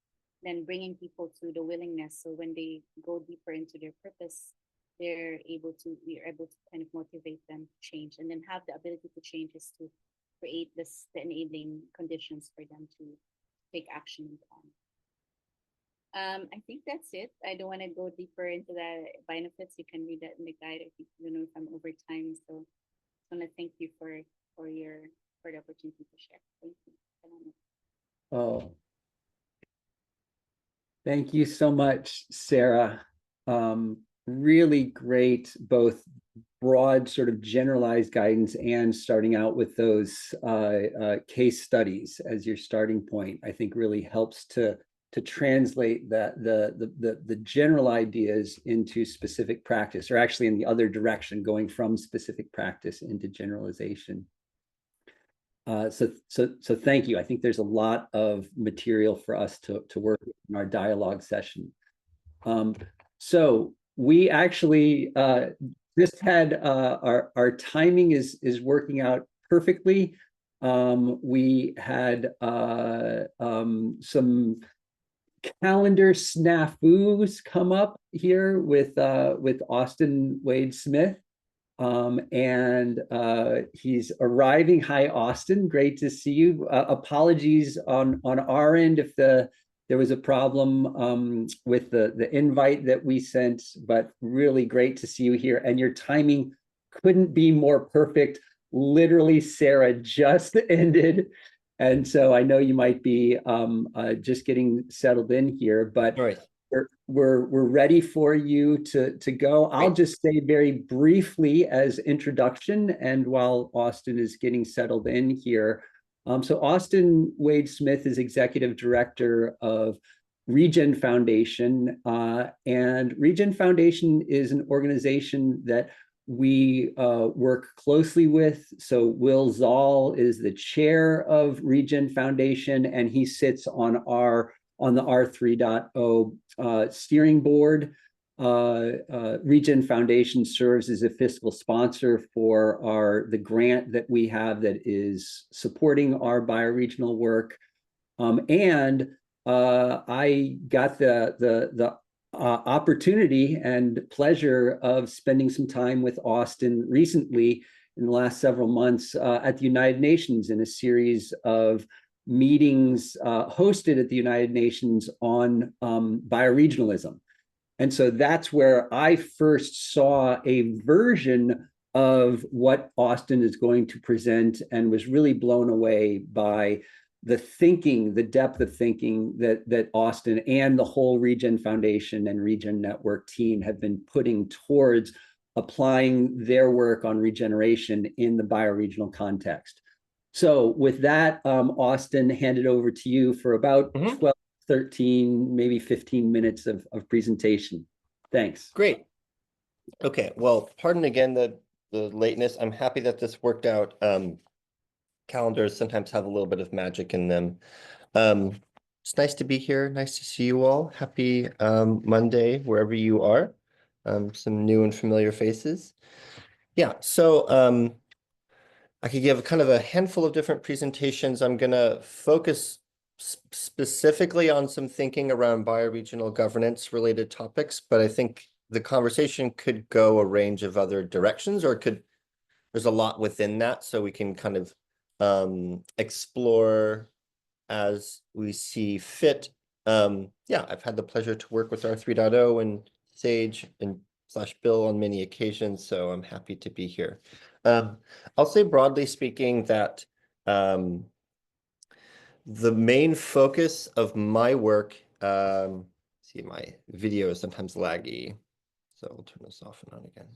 then bringing people to the willingness. So when they go deeper into their purpose, we're able to kind of motivate them to change, and then have the ability to change is to create the enabling conditions for them to take action and plan. I think that's it. I don't want to go deeper into the benefits. You can read that in the guide. I think, if I'm over time. So I want to thank you for the opportunity to share. Thank you. Oh, thank you so much, Sarah. Really great, both broad sort of generalized guidance and starting out with those case studies as your starting point. I think really helps to translate the general ideas into specific practice, or actually in the other direction, going from specific practice into generalization. So thank you. I think there's a lot of material for us to work with in our dialogue session. So we actually just had our timing is working out perfectly. We had some calendar snafus come up here with Austin Wade Smith. And he's arriving. Hi, Austin. Great to see you. Apologies on our end if there was a problem with the invite that we sent, but really great to see you here. And your timing couldn't be more perfect. Literally, Sarah just ended. And so I know you might be just getting settled in here, but All right. we're ready for you to go. I'll just say very briefly as introduction, and while Austin is getting settled in here. So Austin Wade Smith is Executive Director of Regen Foundation, and Regen Foundation is an organization that we work closely with. So Will Zoll is the chair of Regen Foundation, and he sits on the R3.0 steering board. Regen Foundation serves as a fiscal sponsor for the grant that we have that is supporting our bioregional work. And I got the opportunity and pleasure of spending some time with Austin recently in the last several months at the United Nations in a series of meetings hosted at the United Nations on bioregionalism. And so that's where I first saw a version of what Austin is going to present, and was really blown away by the thinking, the depth of thinking that Austin and the whole Regen Foundation and Regen Network team have been putting towards applying their work on regeneration in the bioregional context. So with that, Austin, hand it over to you for about 12, 13, maybe 15 minutes of presentation. Thanks. Great. Okay, well, pardon again the lateness. I'm happy that this worked out. Calendars sometimes have a little bit of magic in them. It's nice to be here. Nice to see you all. Happy Monday, wherever you are. Some new and familiar faces. Yeah, so I could give kind of a handful of different presentations. I'm going to focus specifically on some thinking around bioregional governance related topics, but I think the conversation could go a range of other directions, or there's a lot within that, so we can kind of explore as we see fit. Yeah, I've had the pleasure to work with R3.0 and Sage and /Bill on many occasions, so I'm happy to be here. I'll say broadly speaking that the main focus of my work, see, my video is sometimes laggy, so I'll turn this off and on again.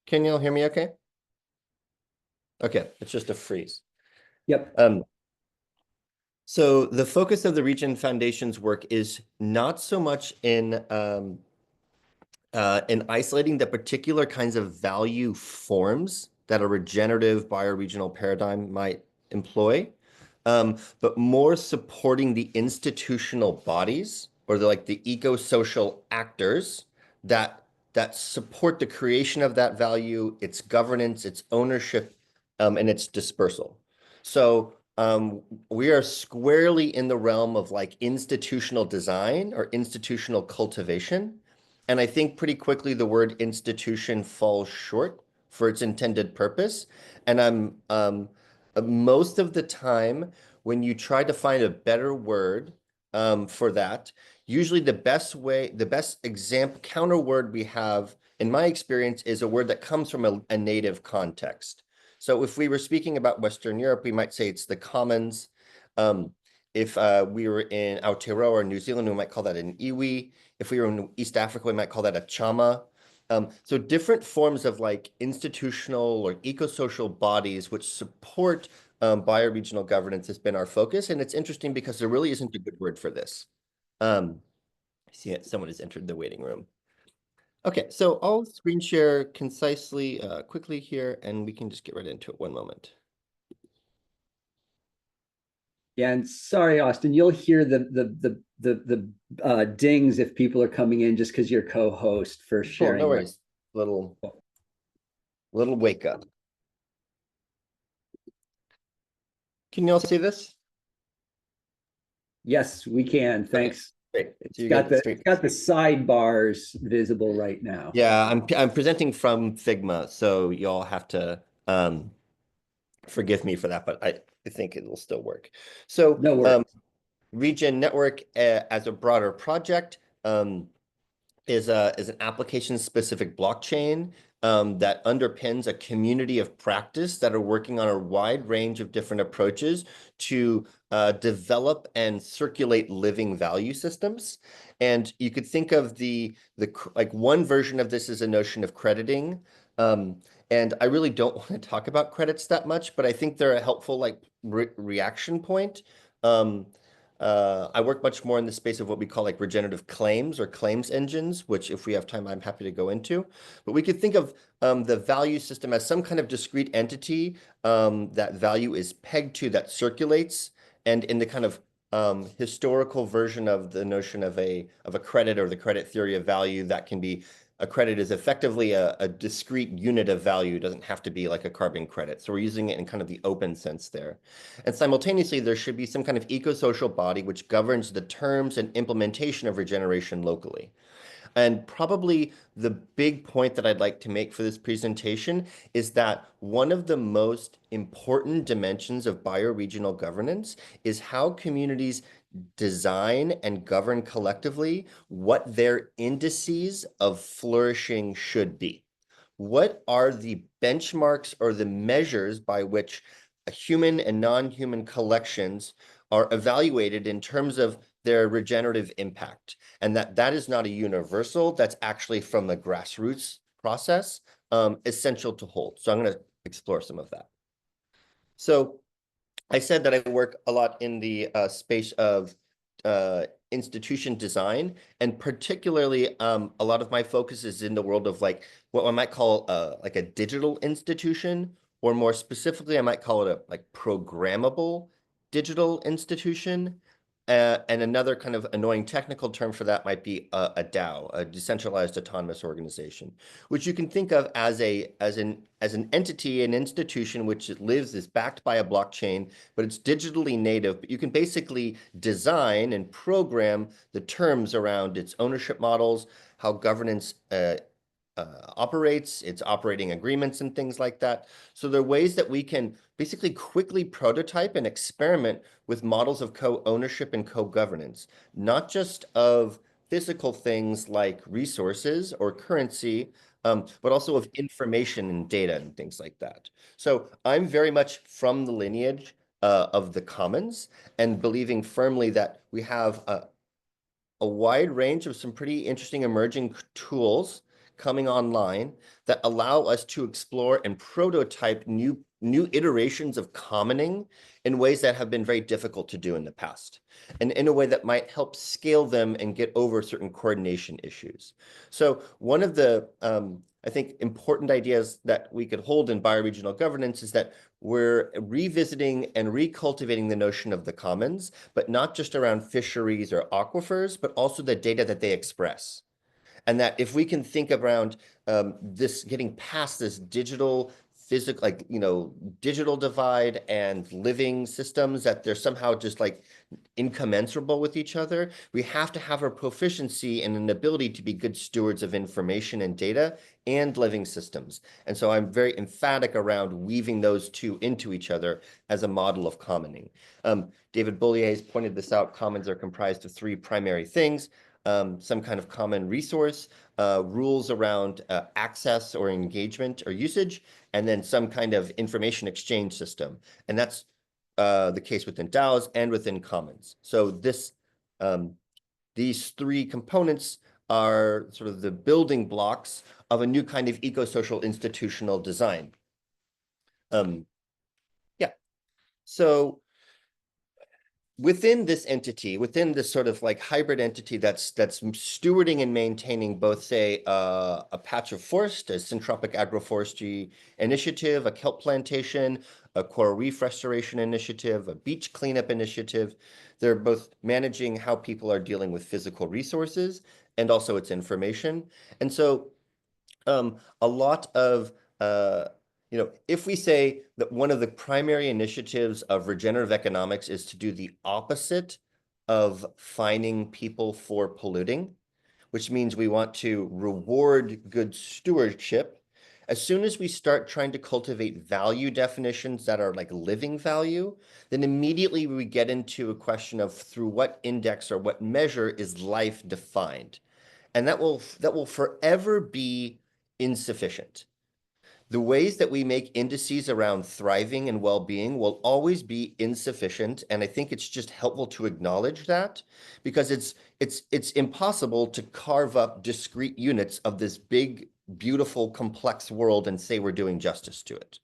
Can you all hear me okay? Okay, it's just a freeze. Yep. So the focus of the Regen Foundation's work is not so much in isolating the particular kinds of value forms that a regenerative bioregional paradigm might employ, but more supporting the institutional bodies or the eco-social actors that support the creation of that value, its governance, its ownership, and its dispersal. So we are squarely in the realm of institutional design or institutional cultivation. And I think pretty quickly the word institution falls short for its intended purpose. And most of the time, when you try to find a better word for that, usually the best example, counter word we have, in my experience, is a word that comes from a native context. So if we were speaking about Western Europe, we might say it's the commons. If we were in Aotearoa or New Zealand, we might call that an iwi. If we were in East Africa, we might call that a chama. So different forms of institutional or eco-social bodies which support bioregional governance has been our focus. And it's interesting because there really isn't a good word for this. I see it, someone has entered the waiting room. Okay, so I'll screen share concisely, quickly here, and we can just get right into it. One moment. Yeah, and sorry, Austin, you'll hear the dings if people are coming in just because you're co-host for sharing. Cool, no worries. Little wake up. Can you all see this? Yes, we can. Thanks. Great. It's So you got get the sidebars visible right now. Yeah, I'm presenting from Figma, so y'all have to forgive me for that, but I think it will still work. So No worries. Regen Network as a broader project is an application-specific blockchain that underpins a community of practice that are working on a wide range of different approaches to develop and circulate living value systems. And you could think of the like one version of this is a notion of crediting. And I really don't want to talk about credits that much, but I think they're a helpful like reaction point. I work much more in the space of what we call like regenerative claims or claims engines, which if we have time, I'm happy to go into. But we could think of the value system as some kind of discrete entity that value is pegged to that circulates. And in the kind of historical version of the notion of a credit or the credit theory of value, that can be a credit is effectively a discrete unit of value. It doesn't have to be like a carbon credit. So we're using it in kind of the open sense there. And simultaneously, there should be some kind of eco-social body which governs the terms and implementation of regeneration locally. And probably the big point that I'd like to make for this presentation is that one of the most important dimensions of bioregional governance is how communities design and govern collectively what their indices of flourishing should be. What are the benchmarks or the measures by which human and non-human collections are evaluated in terms of their regenerative impact? And that is not a universal, that's actually from the grassroots process, essential to hold. So I'm going to explore some of that. So I said that I work a lot in the space of institution design, and particularly a lot of my focus is in the world of like what I might call like a digital institution, or more specifically, I might call it a like programmable digital institution. And another kind of annoying technical term for that might be a DAO, a decentralized autonomous organization, which you can think of as an entity, an institution which lives, is backed by a blockchain, but it's digitally native. But you can basically design and program the terms around its ownership models, how governance operates, its operating agreements and things like that. So there are ways that we can basically quickly prototype and experiment with models of co-ownership and co-governance, not just of physical things like resources or currency, but also of information and data and things like that. So I'm very much from the lineage of the commons and believing firmly that we have a wide range of some pretty interesting emerging tools coming online that allow us to explore and prototype new iterations of commoning in ways that have been very difficult to do in the past, and in a way that might help scale them and get over certain coordination issues. So one of the, I think, important ideas that we could hold in bioregional governance is that we're revisiting and recultivating the notion of the commons, but not just around fisheries or aquifers, but also the data that they express. And that if we can think around this, getting past this digital, physical, like, digital divide and living systems, that they're somehow just like incommensurable with each other, we have to have a proficiency and an ability to be good stewards of information and data and living systems. And so I'm very emphatic around weaving those two into each other as a model of commoning. David Bollier has pointed this out. Commons are comprised of three primary things: some kind of common resource, rules around access or engagement or usage, and then some kind of information exchange system. And that's the case within DAOs and within commons. So these three components are sort of the building blocks of a new kind of eco-social institutional design. Yeah. So within this entity, within this sort of like hybrid entity that's stewarding and maintaining both, say, a patch of forest, a syntropic agroforestry initiative, a kelp plantation, a coral reef restoration initiative, a beach cleanup initiative, they're both managing how people are dealing with physical resources and also its information. And so a lot of if we say that one of the primary initiatives of regenerative economics is to do the opposite of fining people for polluting, which means we want to reward good stewardship. As soon as we start trying to cultivate value definitions that are like living value, then immediately we get into a question of through what index or what measure is life defined. And that will forever be insufficient. The ways that we make indices around thriving and well-being will always be insufficient, and I think it's just helpful to acknowledge that, because it's impossible to carve up discrete units of this big, beautiful, complex world and say we're doing justice to it.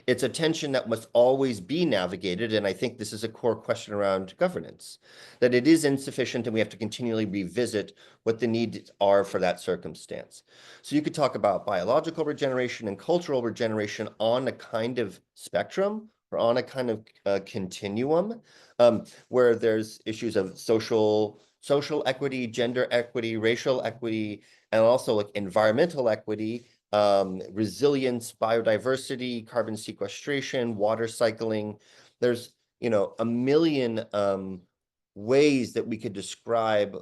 It's a tension that must always be navigated, and I think this is a core question around governance, that it is insufficient and we have to continually revisit what the needs are for that circumstance. So you could talk about biological regeneration and cultural regeneration on a kind of spectrum or on a kind of continuum, where there's issues of social equity, gender equity, racial equity, and also like environmental equity, resilience, biodiversity, carbon sequestration, water cycling. There's, a million ways that we could describe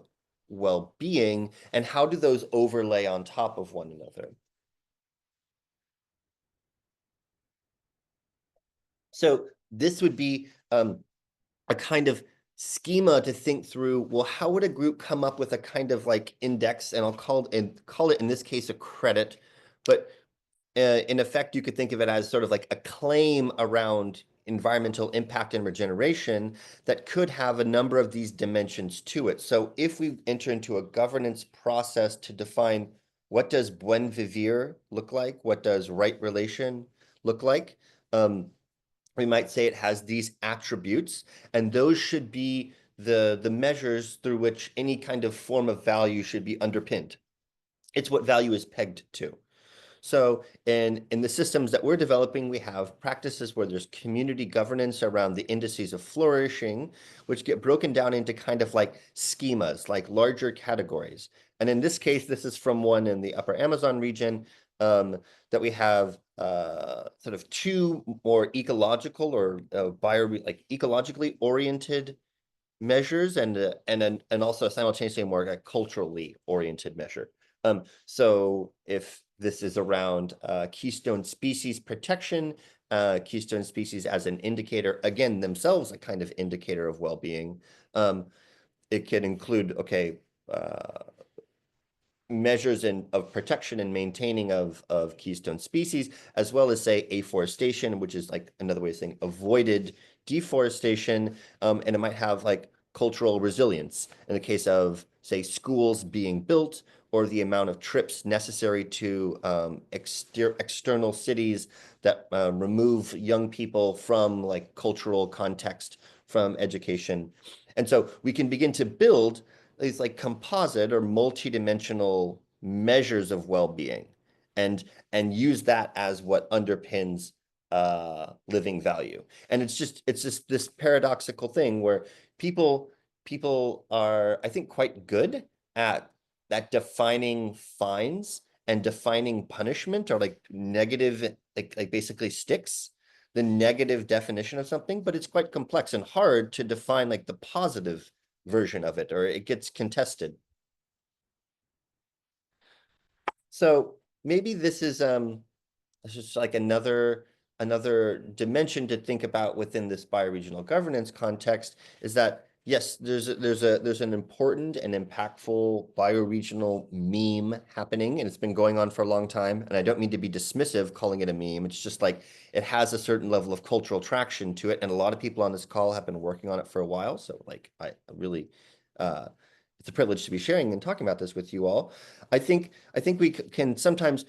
well-being, and how do those overlay on top of one another? So this would be a kind of schema to think through, well, how would a group come up with a kind of like index, and I'll call it in this case a credit, but in effect, you could think of it as sort of like a claim around environmental impact and regeneration that could have a number of these dimensions to it. So if we enter into a governance process to define what does buen vivir look like, what does right relation look like, we might say it has these attributes, and those should be the measures through which any kind of form of value should be underpinned. It's what value is pegged to. So in the systems that we're developing, we have practices where there's community governance around the indices of flourishing, which get broken down into kind of like schemas, like larger categories. And in this case, this is from one in the Upper Amazon region, that we have sort of two more ecological or ecologically oriented measures, and also simultaneously a more culturally oriented measure. So if this is around keystone species protection, keystone species as an indicator, again, themselves a kind of indicator of well-being, it can include, measures of protection and maintaining of keystone species, as well as, say, afforestation, which is like another way of saying avoided deforestation, and it might have like cultural resilience in the case of, say, schools being built, or the amount of trips necessary to external cities that remove young people from like cultural context, from education. And so we can begin to build these like composite or multidimensional measures of well-being, and use that as what underpins living value. And it's just this paradoxical thing where people are, I think, quite good at defining fines and defining punishment, or like negative, like basically sticks, the negative definition of something, but it's quite complex and hard to define like the positive version of it, or it gets contested. So maybe this is just like another dimension to think about within this bioregional governance context, is that yes, there's an important and impactful bioregional meme happening, and it's been going on for a long time. And I don't mean to be dismissive calling it a meme. It's just like it has a certain level of cultural traction to it, and a lot of people on this call have been working on it for a while. So like I really, it's a privilege to be sharing and talking about this with you all. I think we can sometimes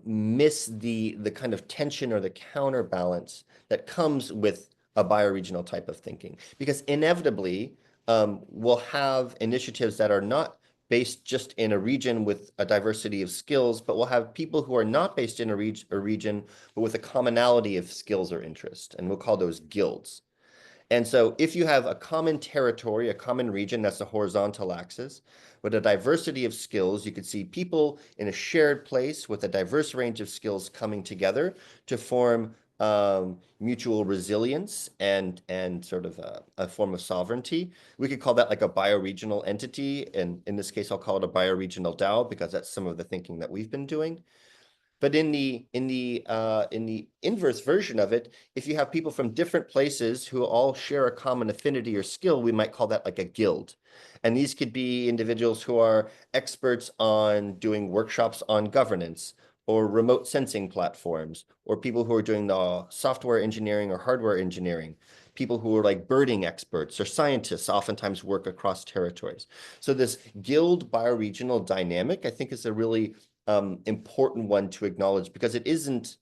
miss the kind of tension or the counterbalance that comes with a bioregional type of thinking, because inevitably we'll have initiatives that are not based just in a region with a diversity of skills, but we'll have people who are not based in a region, but with a commonality of skills or interest, and we'll call those guilds. And so if you have a common territory, a common region, that's the horizontal axis, with a diversity of skills, you could see people in a shared place with a diverse range of skills coming together to form mutual resilience and sort of a form of sovereignty. We could call that like a bioregional entity, and in this case, I'll call it a bioregional DAO because that's some of the thinking that we've been doing. But in the inverse version of it, if you have people from different places who all share a common affinity or skill, we might call that like a guild. And these could be individuals who are experts on doing workshops on governance or remote sensing platforms, or people who are doing the software engineering or hardware engineering, people who are like birding experts or scientists oftentimes work across territories. So this guild bioregional dynamic, I think, is a really important one to acknowledge, because it isn't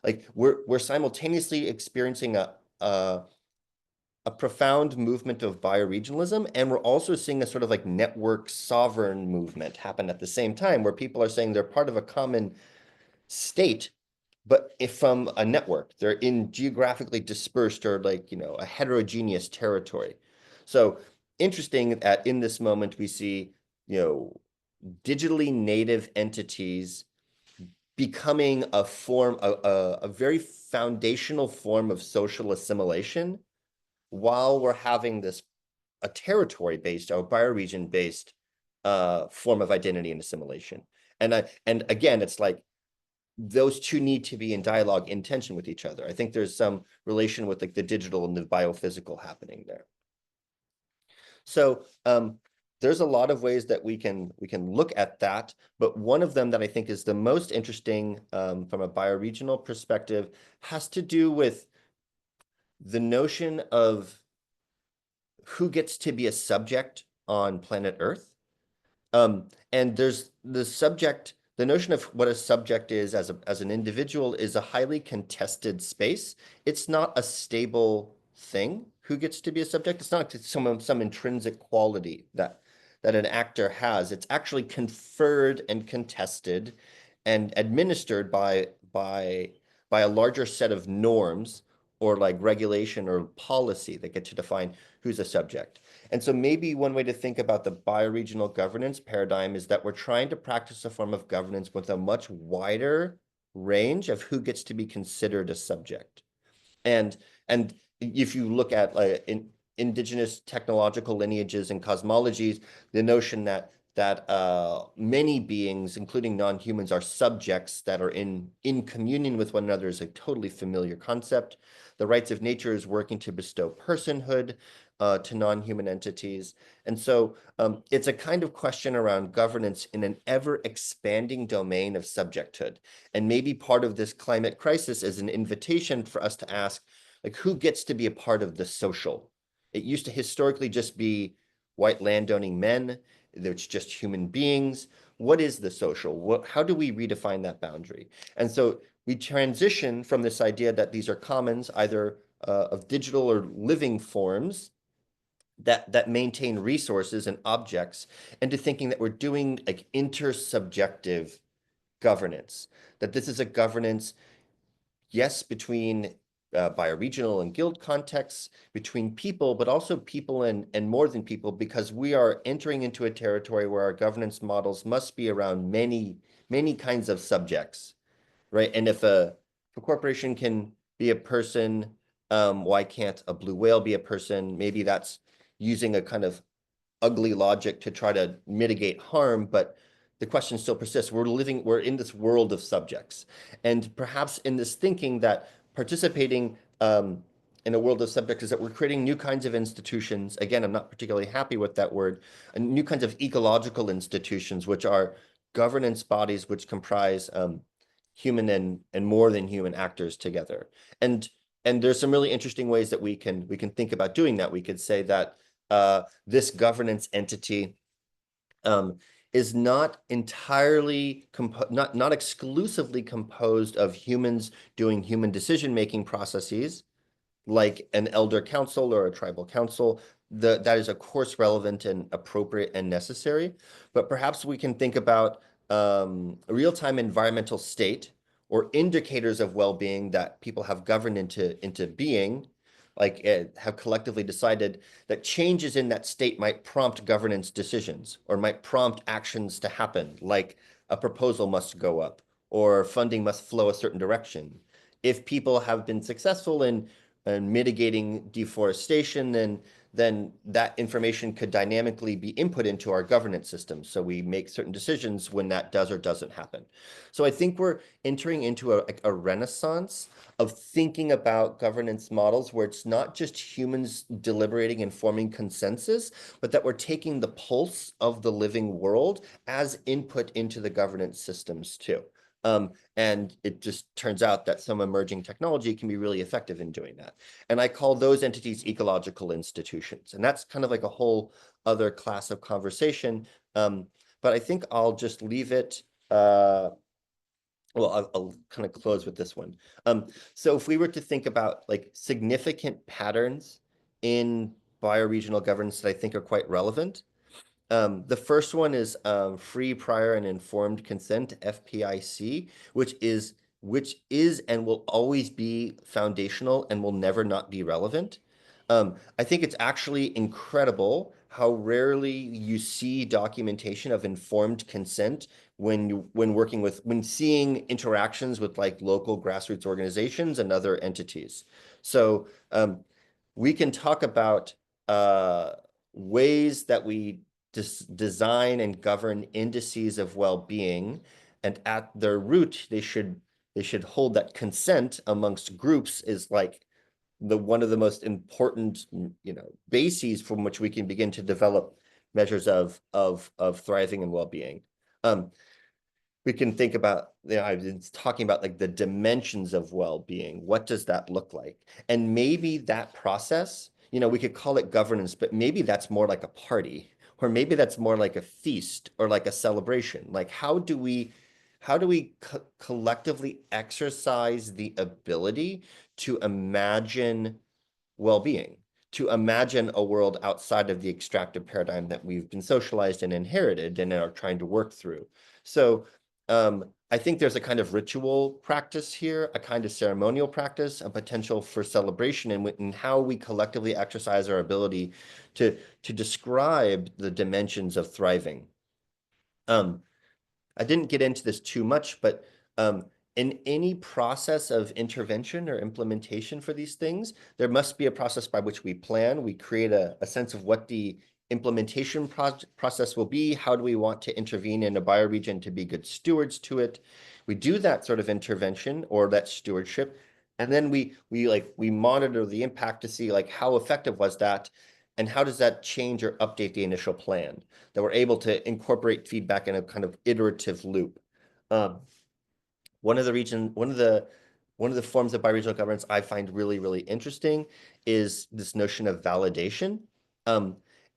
like we're simultaneously experiencing a profound movement of bioregionalism, and we're also seeing a sort of like network sovereign movement happen at the same time, where people are saying they're part of a common state, but if from a network, they're in geographically dispersed or like, a heterogeneous territory. So interesting that in this moment we see, digitally native entities becoming a form, a very foundational form of social assimilation, while we're having a territory-based or bioregion-based form of identity and assimilation. And again, it's like those two need to be in dialogue, in tension with each other. I think there's some relation with like the digital and the biophysical happening there. So there's a lot of ways that we can look at that, but one of them that I think is the most interesting from a bioregional perspective has to do with the notion of who gets to be a subject on planet Earth. And there's the notion of what a subject is as an individual is a highly contested space. It's not a stable thing. Who gets to be a subject? It's not some intrinsic quality that an actor has. It's actually conferred and contested and administered by a larger set of norms or like regulation or policy that get to define who's a subject. And so maybe one way to think about the bioregional governance paradigm is that we're trying to practice a form of governance with a much wider range of who gets to be considered a subject. And if you look at indigenous technological lineages and cosmologies, the notion that many beings, including non-humans, are subjects that are in communion with one another is a totally familiar concept. The rights of nature is working to bestow personhood to non-human entities. And so it's a kind of question around governance in an ever-expanding domain of subjecthood. And maybe part of this climate crisis is an invitation for us to ask, like, who gets to be a part of the social? It used to historically just be white landowning men. It's just human beings. What is the social? How do we redefine that boundary? And so we transition from this idea that these are commons, either of digital or living forms that maintain resources and objects, into thinking that we're doing like intersubjective governance, that this is a governance, yes, between bioregional and guild contexts, between people, but also people and more than people, because we are entering into a territory where our governance models must be around many, many kinds of subjects, right? And if a corporation can be a person, why can't a blue whale be a person? Maybe that's using a kind of ugly logic to try to mitigate harm, but the question still persists. We're in this world of subjects. And perhaps in this thinking that participating in a world of subjects is that we're creating new kinds of institutions. Again, I'm not particularly happy with that word, and new kinds of ecological institutions, which are governance bodies which comprise human and more than human actors together. And there's some really interesting ways that we can think about doing that. We could say that this governance entity is not entirely, not exclusively composed of humans doing human decision-making processes, like an elder council or a tribal council. That is, of course, relevant and appropriate and necessary. But perhaps we can think about real-time environmental state or indicators of well-being that people have governed into being, like have collectively decided that changes in that state might prompt governance decisions or might prompt actions to happen, like a proposal must go up or funding must flow a certain direction. if people have been successful in mitigating deforestation, then that information could dynamically be input into our governance system. So we make certain decisions when that does or doesn't happen. So I think we're entering into a renaissance of thinking about governance models where it's not just humans deliberating and forming consensus, but that we're taking the pulse of the living world as input into the governance systems too. And it just turns out that some emerging technology can be really effective in doing that. And I call those entities ecological institutions. And that's kind of like a whole other class of conversation. But I think I'll just leave it. Well, I'll kind of close with this one. So if we were to think about like significant patterns in bioregional governance that I think are quite relevant, the first one is free, prior, and informed consent, FPIC, which is and will always be foundational and will never not be relevant. I think it's actually incredible how rarely you see documentation of informed consent when seeing interactions with like local grassroots organizations and other entities. So we can talk about ways that we design and govern indices of well-being, and at their root, they should hold that consent amongst groups is like one of the most important, bases from which we can begin to develop measures of thriving and well-being. We can think about, I've been talking about like the dimensions of well-being. What does that look like? And maybe that process, we could call it governance, but maybe that's more like a party, or maybe that's more like a feast or like a celebration. Like how do we collectively exercise the ability to imagine well-being, to imagine a world outside of the extractive paradigm that we've been socialized and inherited and are trying to work through? So I think there's a kind of ritual practice here, a kind of ceremonial practice, a potential for celebration in how we collectively exercise our ability to describe the dimensions of thriving. I didn't get into this too much, but in any process of intervention or implementation for these things, there must be a process by which we plan. We create a sense of what the implementation process will be. How do we want to intervene in a bioregion to be good stewards to it? We do that sort of intervention or that stewardship, and then we monitor the impact to see like how effective was that, and how does that change or update the initial plan, that we're able to incorporate feedback in a kind of iterative loop. One of the forms of bioregional governance I find really, really interesting is this notion of validation.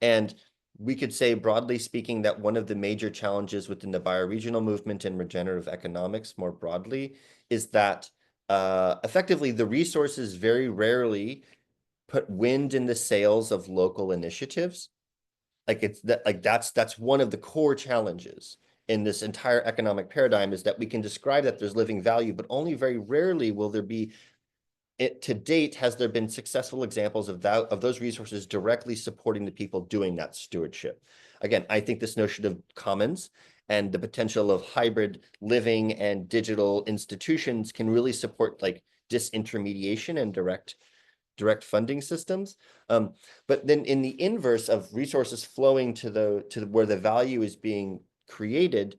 And we could say, broadly speaking, that one of the major challenges within the bioregional movement and regenerative economics more broadly is that effectively the resources very rarely put wind in the sails of local initiatives. That's one of the core challenges in this entire economic paradigm, is that we can describe that there's living value, but only very rarely will there be to date has there been successful examples of those resources directly supporting the people doing that stewardship. Again, I think this notion of commons and the potential of hybrid living and digital institutions can really support like disintermediation and direct funding systems. But then in the inverse of resources flowing to where the value is being created,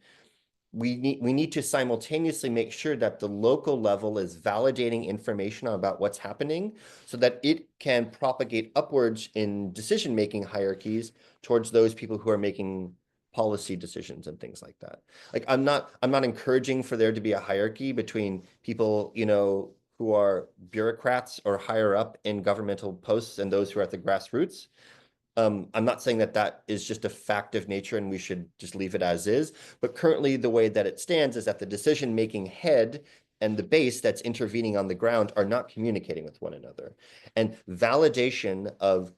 we need to simultaneously make sure that the local level is validating information about what's happening so that it can propagate upwards in decision-making hierarchies towards those people who are making policy decisions and things like that. Like I'm not encouraging for there to be a hierarchy between people, who are bureaucrats or higher up in governmental posts and those who are at the grassroots. I'm not saying that is just a fact of nature and we should just leave it as is, but currently the way that it stands is that the decision-making head and the base that's intervening on the ground are not communicating with one another. And validation of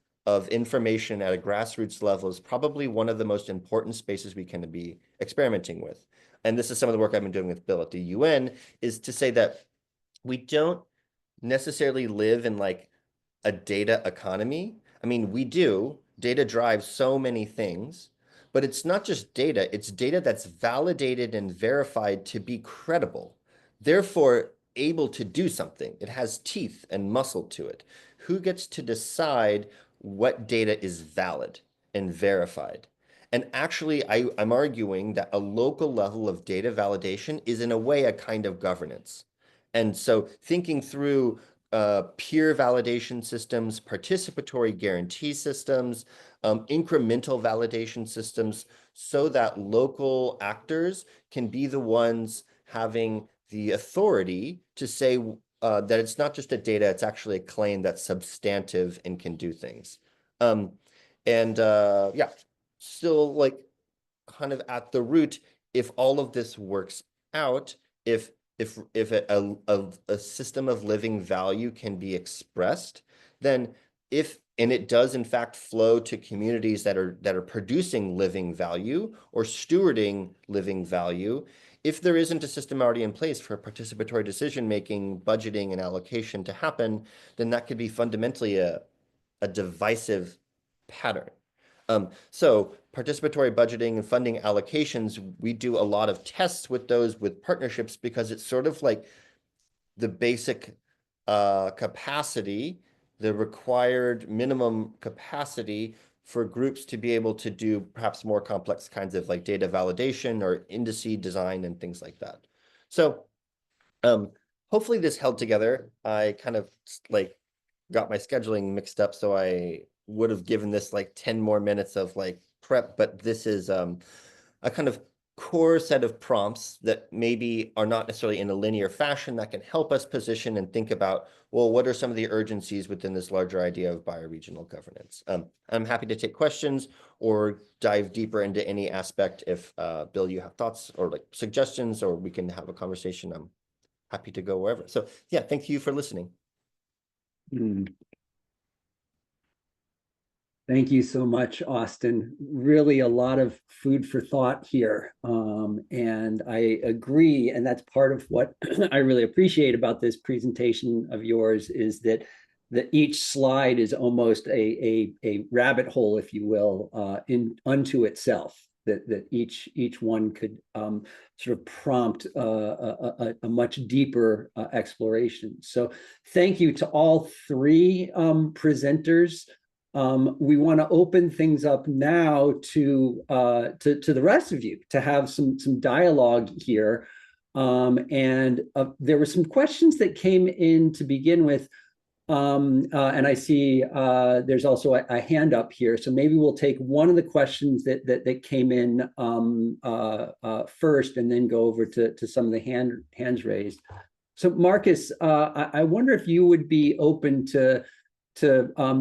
information at a grassroots level is probably one of the most important spaces we can be experimenting with. And this is some of the work I've been doing with Bill at the UN, is to say that we don't necessarily live in like a data economy. I mean, we do. Data drives so many things, but it's not just data. It's data that's validated and verified to be credible. Therefore, able to do something. It has teeth and muscle to it. Who gets to decide what data is valid and verified? And actually, I'm arguing that a local level of data validation is in a way a kind of governance. And so thinking through peer validation systems, participatory guarantee systems, incremental validation systems, so that local actors can be the ones having the authority to say that it's not just a data, it's actually a claim that's substantive and can do things. Yeah, still like kind of at the root, if all of this works out, if a system of living value can be expressed, then and it does in fact flow to communities that are producing living value or stewarding living value, if there isn't a system already in place for participatory decision-making, budgeting, and allocation to happen, then that could be fundamentally a divisive pattern. So participatory budgeting and funding allocations, we do a lot of tests with those with partnerships because it's sort of like the basic capacity, the required minimum capacity for groups to be able to do perhaps more complex kinds of like data validation or indice design and things like that. So hopefully this held together. I kind of like got my scheduling mixed up, so I would have given this like 10 more minutes of like prep, but this is a kind of core set of prompts that maybe are not necessarily in a linear fashion that can help us position and think about, well, what are some of the urgencies within this larger idea of bioregional governance? I'm happy to take questions or dive deeper into any aspect if, Bill, you have thoughts or like suggestions, or we can have a conversation. I'm happy to go wherever. So yeah, thank you for listening. Thank you so much, Austin. Really a lot of food for thought here. And I agree. And that's part of what I really appreciate about this presentation of yours is that each slide is almost a rabbit hole, if you will, unto itself. That each one could sort of prompt a much deeper exploration. So thank you to all three presenters. We want to open things up now to the rest of you to have some dialogue here. There were some questions that came in to begin with. And I see there's also a hand up here. So maybe we'll take one of the questions that came in first and then go over to some of the hands raised. So Marcus, I wonder if you would be open to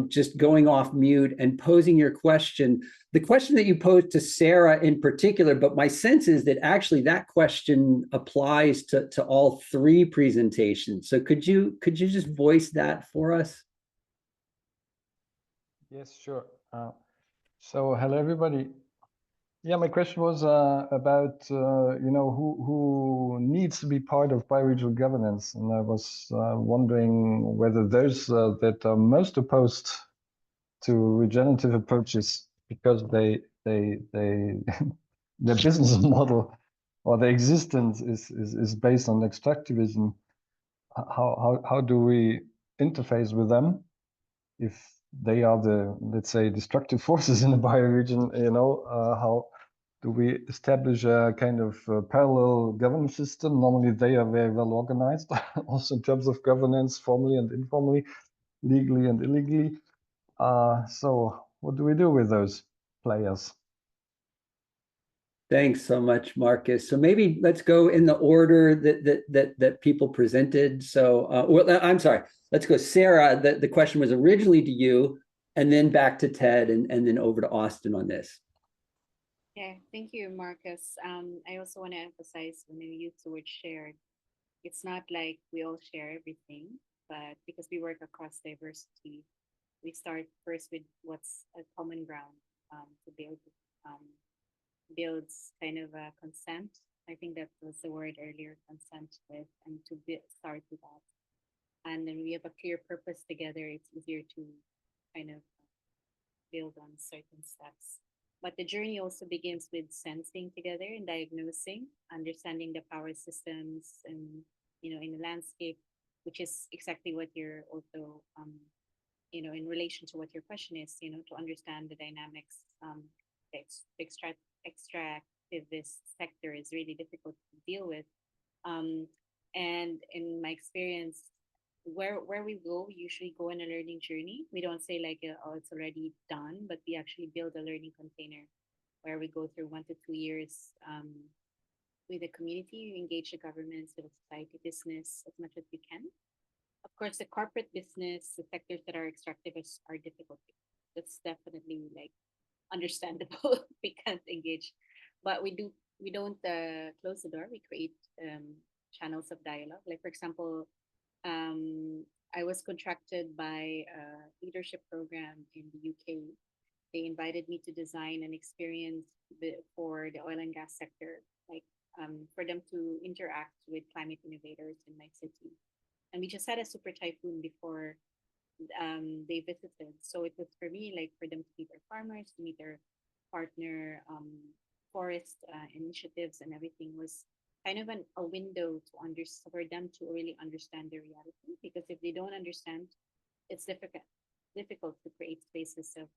just going off mute and posing your question. The question that you posed to Sarah in particular, but my sense is that actually that question applies to all three presentations. So could you just voice that for us? Yes, sure. So hello, everybody. Yeah, my question was about who needs to be part of bioregional governance, and I was wondering whether those that are most opposed to regenerative approaches because their business model or their existence is based on extractivism. How do we interface with them if they are the, let's say, destructive forces in the bioregion? How do we establish a kind of parallel governance system? Normally, they are very well organized, also in terms of governance, formally and informally, legally and illegally. So what do we do with those players? Thanks so much, Marcus. So maybe let's go in the order that people presented. So, well, I'm sorry. Let's go, Sarah. The question was originally to you, and then back to Ted, and then over to Austin on this. Yeah, thank you, Marcus. I also want to emphasize when you use the word shared, it's not like we all share everything, but because we work across diversity, we start first with what's a common ground to builds kind of a consent. I think that was the word earlier, consent with, and to start with that. And then we have a clear purpose together. It's easier to kind of build on certain steps. But the journey also begins with sensing together and diagnosing, understanding the power systems and in the landscape, which is exactly what you're also, in relation to what your question is, to understand the dynamics. The extractivist sector is really difficult to deal with. And in my experience, where we go, we usually go on a learning journey. We don't say like, oh, it's already done, but we actually build a learning container where we go through 1 to 2 years with the community, you engage the government, civil society, business as much as you can. Of course, the corporate business, the sectors that are extractivists are difficult. That's definitely like understandable. We can't engage, but we don't close the door. We create channels of dialogue. Like for example, I was contracted by a leadership program in the UK. They invited me to design an experience for the oil and gas sector, like for them to interact with climate innovators in my city. And we just had a super typhoon before they visited. So it was for me, like for them to meet their farmers, to meet their partner forest initiatives, and everything was kind of a window to for them to really understand the reality. Because if they don't understand, it's difficult to create spaces of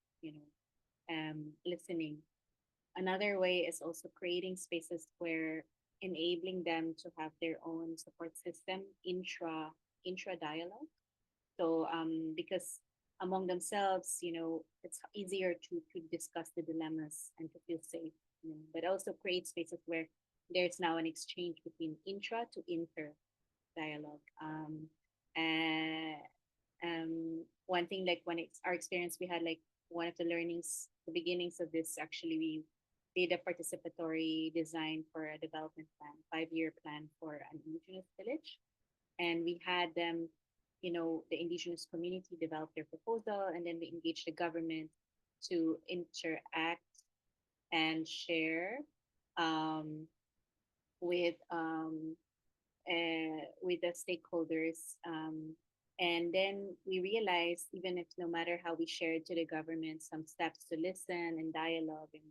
listening. Another way is also creating spaces where enabling them to have their own support system intra dialogue. So because among themselves, it's easier to discuss the dilemmas and to feel safe, but also create spaces where there's now an exchange between intra to inter dialogue. One thing, like when it's our experience, we had like one of the learnings, the beginnings of this, actually we did a participatory design for a development plan, 5-year plan for an indigenous village. And we had them, the indigenous community develop their proposal, and then we engaged the government to interact and share with the stakeholders. And then we realized, even if no matter how we shared to the government, some steps to listen and dialogue and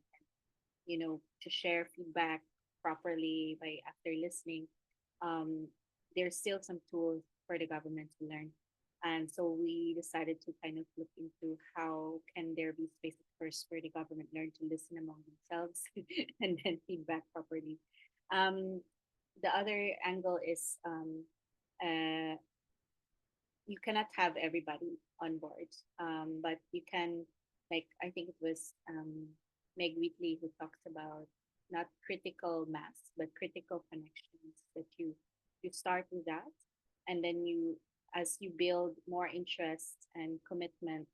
to share feedback properly by after listening, there's still some tools for the government to learn. And so we decided to kind of look into how can there be spaces first where the government learn to listen among themselves and then feedback properly. The other angle is you cannot have everybody on board, but you can, like I think it was Meg Wheatley who talks about not critical mass, but critical connections, that you start with that. And then as you build more interest and commitment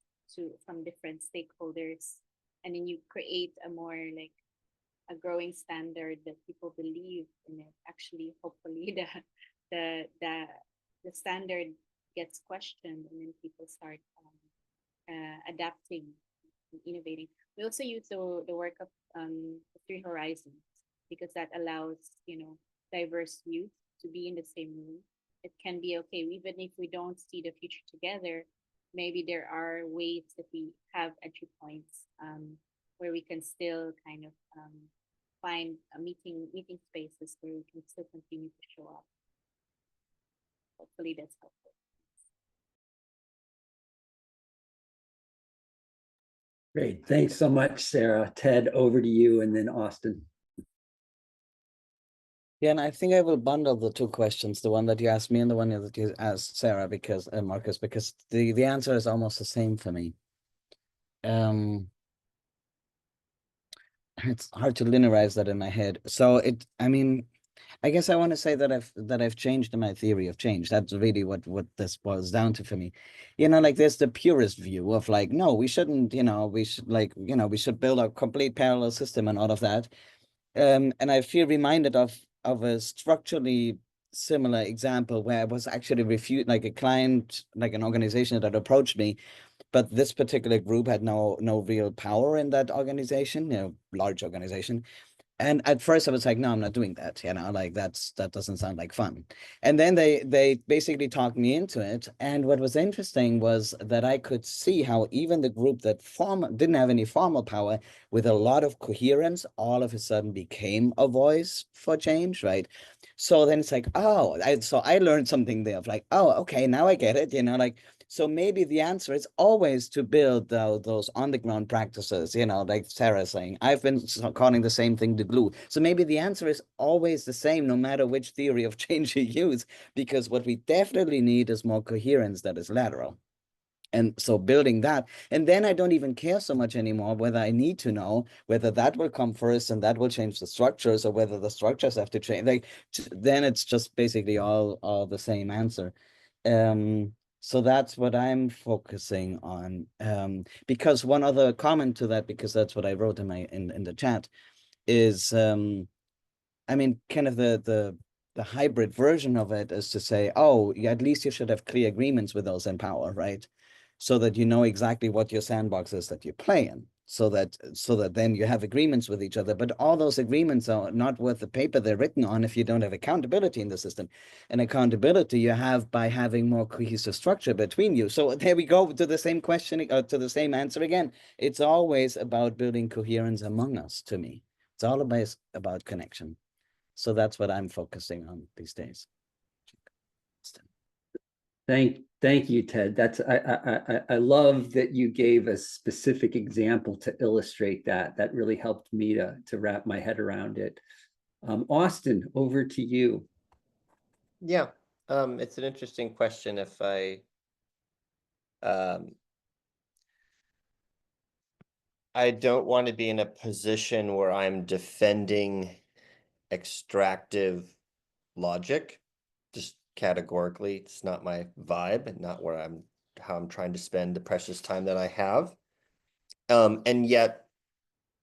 from different stakeholders, and then you create a more like a growing standard that people believe in it, actually, hopefully the standard gets questioned, and then people start adapting and innovating. We also use the work of the 3 Horizons, because that allows diverse youth to be in the same room. It can be okay, even if we don't see the future together, maybe there are ways that we have entry points where we can still kind of find a meeting spaces where we can still continue to show up. Hopefully that's helpful. Great. Thanks so much, Sarah. Ted, over to you, and then Austin. Yeah, and I think I will bundle the 2 questions, the one that you asked me and the one that you asked Sarah, because Marcus, because the answer is almost the same for me. It's hard to linearize that in my head. So I guess I want to say that I've changed in my theory of change. That's really what this boils down to for me. Like there's the purist view of like, no, we shouldn't, we should we should build a complete parallel system and all of that. And I feel reminded of a structurally similar example where I was actually refused, like a client, like an organization that approached me, but this particular group had no real power in that organization, large organization. And at first I was like, no, I'm not doing that. You know, like that doesn't sound like fun. And then they basically talked me into it. And what was interesting was that I could see how even the group that didn't have any formal power, with a lot of coherence, all of a sudden became a voice for change, right? So then it's like, oh, so I learned something there of like, oh, okay, now I get it, you know, like, so maybe the answer is always to build those on-the-ground practices, you know, like Sarah saying, I've been calling the same thing the glue. So maybe the answer is always the same, no matter which theory of change you use, because what we definitely need is more coherence that is lateral. And so building that, and then I don't even care so much anymore whether I need to know whether that will come first and that will change the structures, or whether the structures have to change. Like, then it's just basically all the same answer. So that's what I'm focusing on. Because one other comment to that, because that's what I wrote in in the chat, is I mean, kind of the hybrid version of it is to say, oh, at least you should have clear agreements with those in power, right? So that you know exactly what your sandbox is that you play in, so that then you have agreements with each other. But all those agreements are not worth the paper they're written on if you don't have accountability in the system. And accountability you have by having more cohesive structure between you. So there we go to the same question, to the same answer again. It's always about building coherence among us, to me. It's all about connection. So that's what I'm focusing on these days. Thank you, Ted. That's I love that you gave a specific example to illustrate that. That really helped me to wrap my head around it. Austin, over to you. Yeah, it's an interesting question. If I don't want to be in a position where I'm defending extractive logic, just categorically. It's not my vibe and not where how I'm trying to spend the precious time that I have. And yet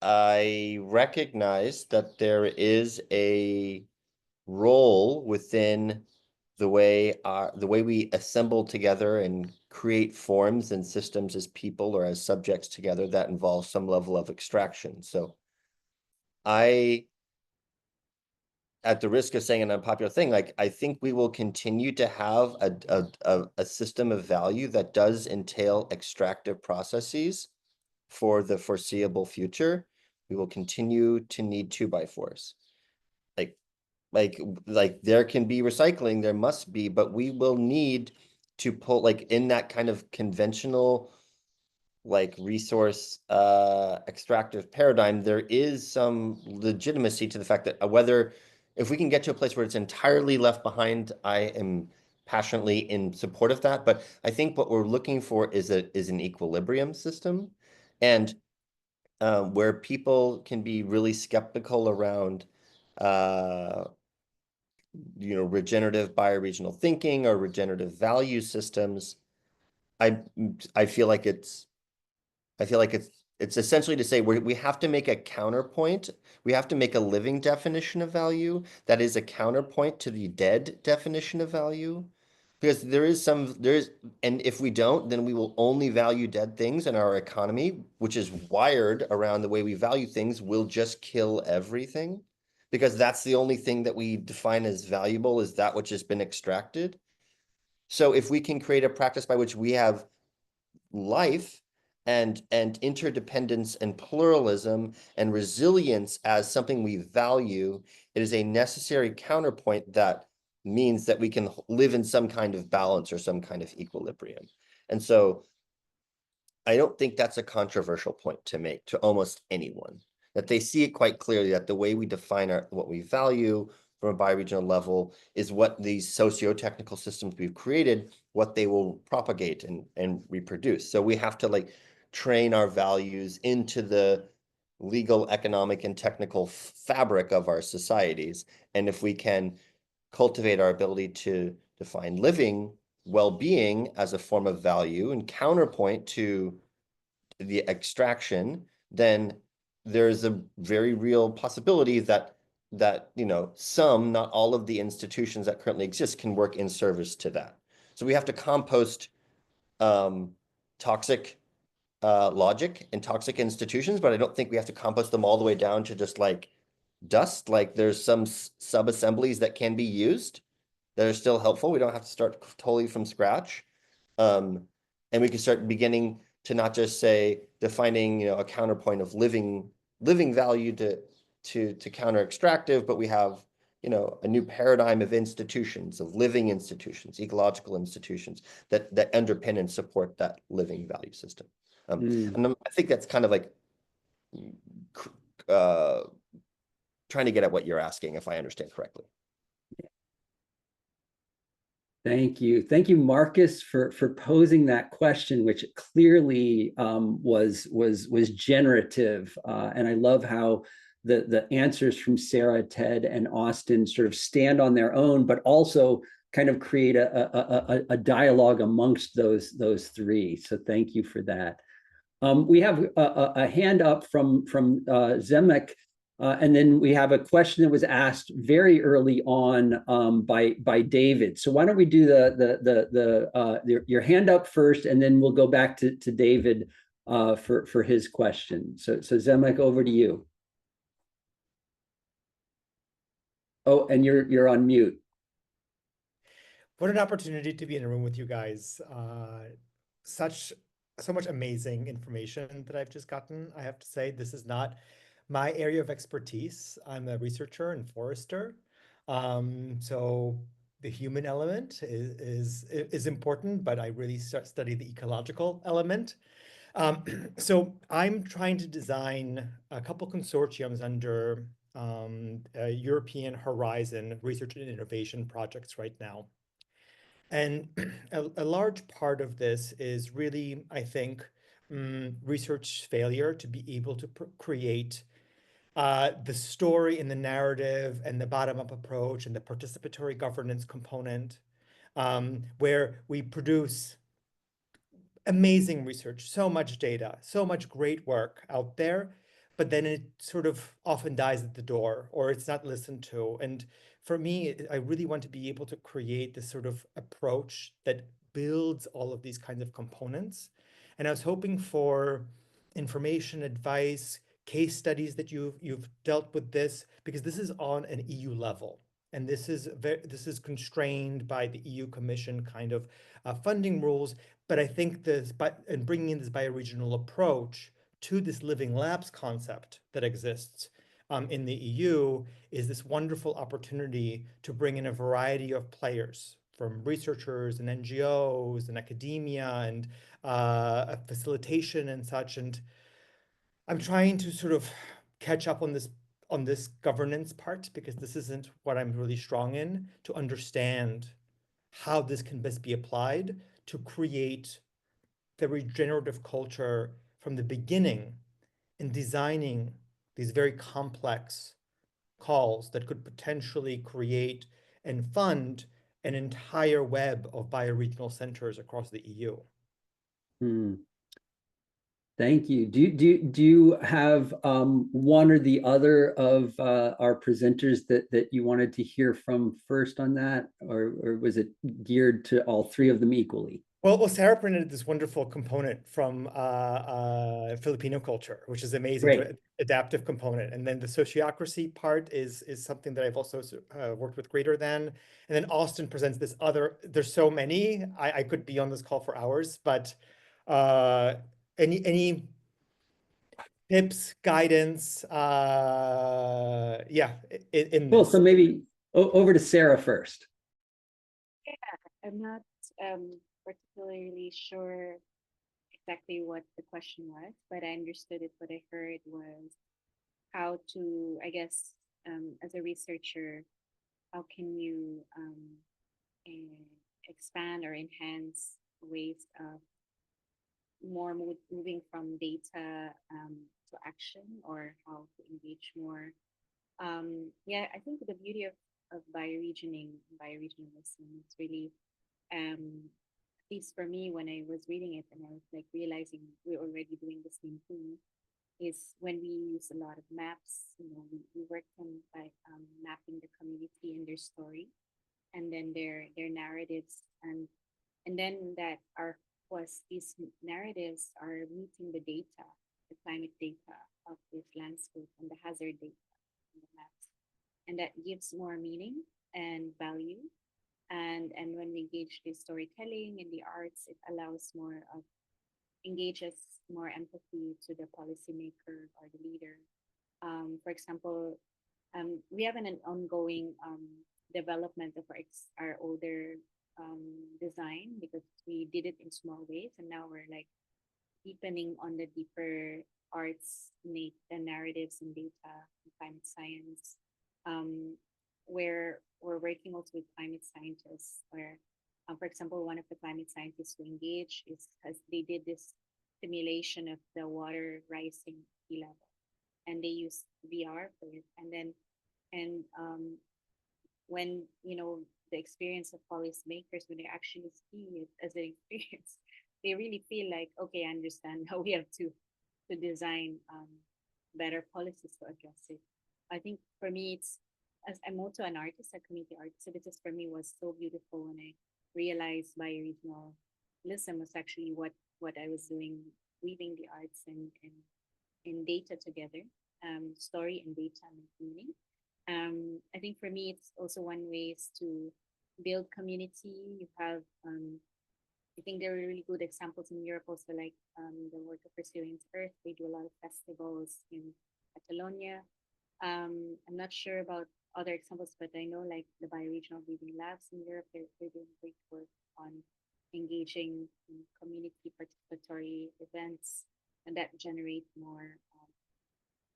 I recognize that there is a role within the way we assemble together and create forms and systems as people or as subjects together that involves some level of extraction. So at the risk of saying an unpopular thing, like I think we will continue to have a system of value that does entail extractive processes for the foreseeable future. We will continue to need 2x4s. Like there can be recycling, there must be, but we will need to pull, like, in that kind of conventional like resource extractive paradigm, there is some legitimacy to the fact that whether if we can get to a place where it's entirely left behind, I am passionately in support of that. But I think what we're looking for is an equilibrium system, and where people can be really skeptical around regenerative bioregional thinking or regenerative value systems. I feel like it's essentially to say we have to make a counterpoint. We have to make a living definition of value that is a counterpoint to the dead definition of value. Because and if we don't, then we will only value dead things, and our economy, which is wired around the way we value things, will just kill everything. Because that's the only thing that we define as valuable, is that which has been extracted. So if we can create a practice by which we have life and interdependence and pluralism and resilience as something we value, it is a necessary counterpoint that means that we can live in some kind of balance or some kind of equilibrium. And so I don't think that's a controversial point to make to almost anyone, that they see it quite clearly that the way we define what we value from a bioregional level is what these socio-technical systems we've created, what they will propagate and reproduce. So we have to like train our values into the legal, economic, and technical fabric of our societies. And if we can cultivate our ability to define living well-being as a form of value and counterpoint to the extraction, then there's a very real possibility that some, not all of the institutions that currently exist can work in service to that. So we have to compost toxic logic and toxic institutions, but I don't think we have to compost them all the way down to just like dust. Like there's some sub-assemblies that can be used that are still helpful. We don't have to start totally from scratch. And we can start beginning to not just say defining, a counterpoint of living value to counter extractive, but we have, a new paradigm of institutions, of living institutions, ecological institutions that underpin and support that living value system. And I think that's kind of like trying to get at what you're asking, if I understand correctly. Thank you, Marcus, for posing that question, which clearly was generative, and I love how the answers from Sarah, Ted, and Austin sort of stand on their own, but also kind of create a dialogue amongst those three. So thank you for that. We have a hand up from Zemek. And then we have a question that was asked very early on by David. So why don't we do your hand up first, and then we'll go back to David for his question. So Zemek, over to you. Oh, and you're on mute. What an opportunity to be in a room with you guys. So much amazing information that I've just gotten. I have to say, this is not my area of expertise. I'm a researcher and forester. So the human element is important, but I really study the ecological element. So I'm trying to design a couple consortiums under European Horizon research and innovation projects right now. And a large part of this is really, I think, research failure to be able to create the story and the narrative and the bottom-up approach and the participatory governance component, where we produce amazing research, so much data, so much great work out there, but then it sort of often dies at the door, or it's not listened to. And for me, I really want to be able to create this sort of approach that builds all of these kinds of components. And I was hoping for information, advice, case studies that you've dealt with this, because this is on an EU level. And this is constrained by the EU Commission kind of funding rules. But I think and bringing in this bioregional approach to this living labs concept that exists in the EU is this wonderful opportunity to bring in a variety of players, from researchers and NGOs and academia and facilitation and such. And I'm trying to sort of catch up on this governance part, because this isn't what I'm really strong in, to understand how this can best be applied to create the regenerative culture from the beginning in designing these very complex calls that could potentially create and fund an entire web of bioregional centers across the EU. Thank you. Do you have one or the other of our presenters that you wanted to hear from first on that, or was it geared to all three of them equally? Well, Sarah printed this wonderful component from Filipino culture, which is amazing, adaptive component. And then the sociocracy part is something that I've also worked with greater than. And then Austin presents this other, there's so many, I could be on this call for hours, but any tips, guidance, yeah, in Cool, this. so maybe over to Sarah first. Yeah, I'm not particularly sure exactly what the question was, but I understood it. What I heard was how to, I guess, as a researcher, how can you expand or enhance ways of more moving from data to action, or how to engage more. Yeah, I think the beauty of bioregionalism is really, at least for me, when I was reading it and I was like realizing we're already doing the same thing, is when we use a lot of maps. We work on mapping the community and their story, and then their narratives, and then that these narratives are meeting the data, the climate data of this landscape and the hazard data. in the maps, and that gives more meaning and value. And when we engage the storytelling and the arts, it allows more of engages more empathy to the policymaker or the leader. For example, we have an ongoing development of our older design, because we did it in small ways, and now we're like deepening on the deeper arts, the narratives and data and climate science, where we're working also with climate scientists, where, for example, one of the climate scientists who engage they did this simulation of the water rising sea level, and they used VR for it. And then, when, the experience of policymakers, when they actually see it as an experience, they really feel like, okay, I understand how we have to design better policies to address it. I think for me, as I'm also an artist, a community artist, so this is for me was so beautiful when I realized bioregionalism was actually what I was doing, weaving the arts and data together, story and data and meaning. I think for me, it's also one way is to build community. You have, I think there are really good examples in Europe also, like the work of Resilience Earth. They do a lot of festivals in Catalonia. I'm not sure about other examples, but I know like the Bioregional Breathing Labs in Europe, they're doing great work on engaging in community participatory events, and that generate more,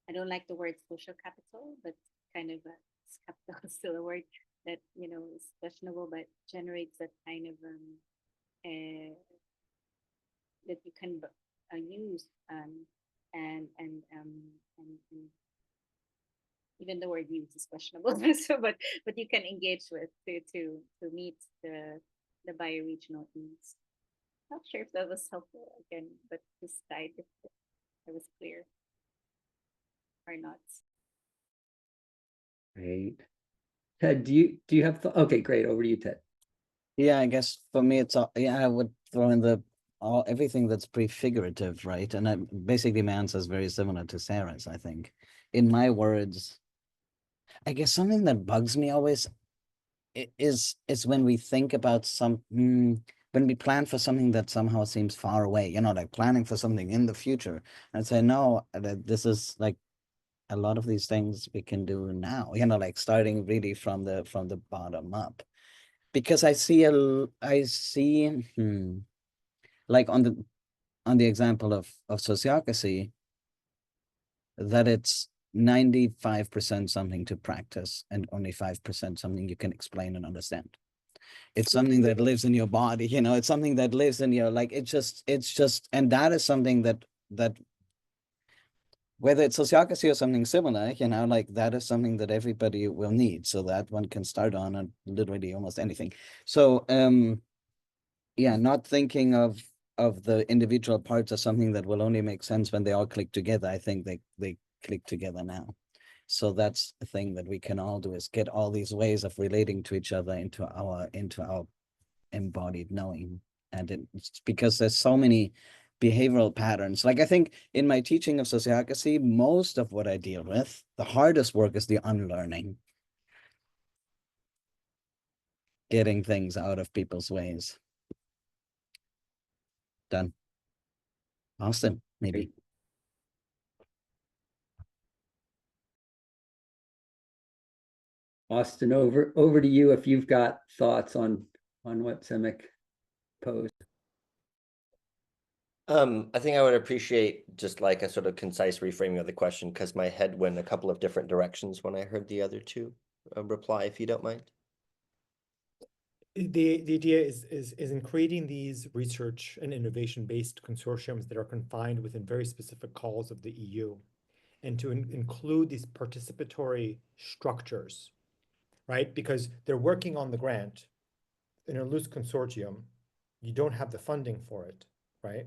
I don't like the word social capital, but kind of capital is still a word that, is questionable, but generates that kind of that you can use, and even the word use is questionable. So, but you can engage with to meet the bioregional needs. Not sure if that was helpful again, but this side, if it was clear or not. Great. Ted, do you have okay, great. Over to you, Ted. Yeah, I guess for me, it's I would throw in everything that's prefigurative, right? And basically my answer is very similar to Sarah's, I think. In my words, I guess something that bugs me always is when we think about when we plan for something that somehow seems far away, like planning for something in the future, and say, no, this is like a lot of these things we can do now, like starting really from the bottom up. Because I see like on the example of sociocracy, that it's 95% something to practice and only 5% something you can explain and understand. It's something that lives in your body, it's something that lives in your, like, it's just, and that is something that whether it's sociocracy or something similar, like that is something that everybody will need, so that one can start on literally almost anything. So, yeah, not thinking of the individual parts as something that will only make sense when they all click together. I think they click together now. So that's the thing that we can all do, is get all these ways of relating to each other into our embodied knowing. And it's because there's so many behavioral patterns. Like, I think in my teaching of sociocracy, most of what I deal with, the hardest work is the unlearning. Getting things out of people's ways. Done. Austin, maybe. Austin, over to you if you've got thoughts on what Semek posed. I think I would appreciate just like a sort of concise reframing of the question, because my head went a couple of different directions when I heard the other two reply, if you don't mind. The idea is in creating these research and innovation-based consortiums that are confined within very specific calls of the EU, and to include these participatory structures, right? Because they're working on the grant in a loose consortium, you don't have the funding for it, right?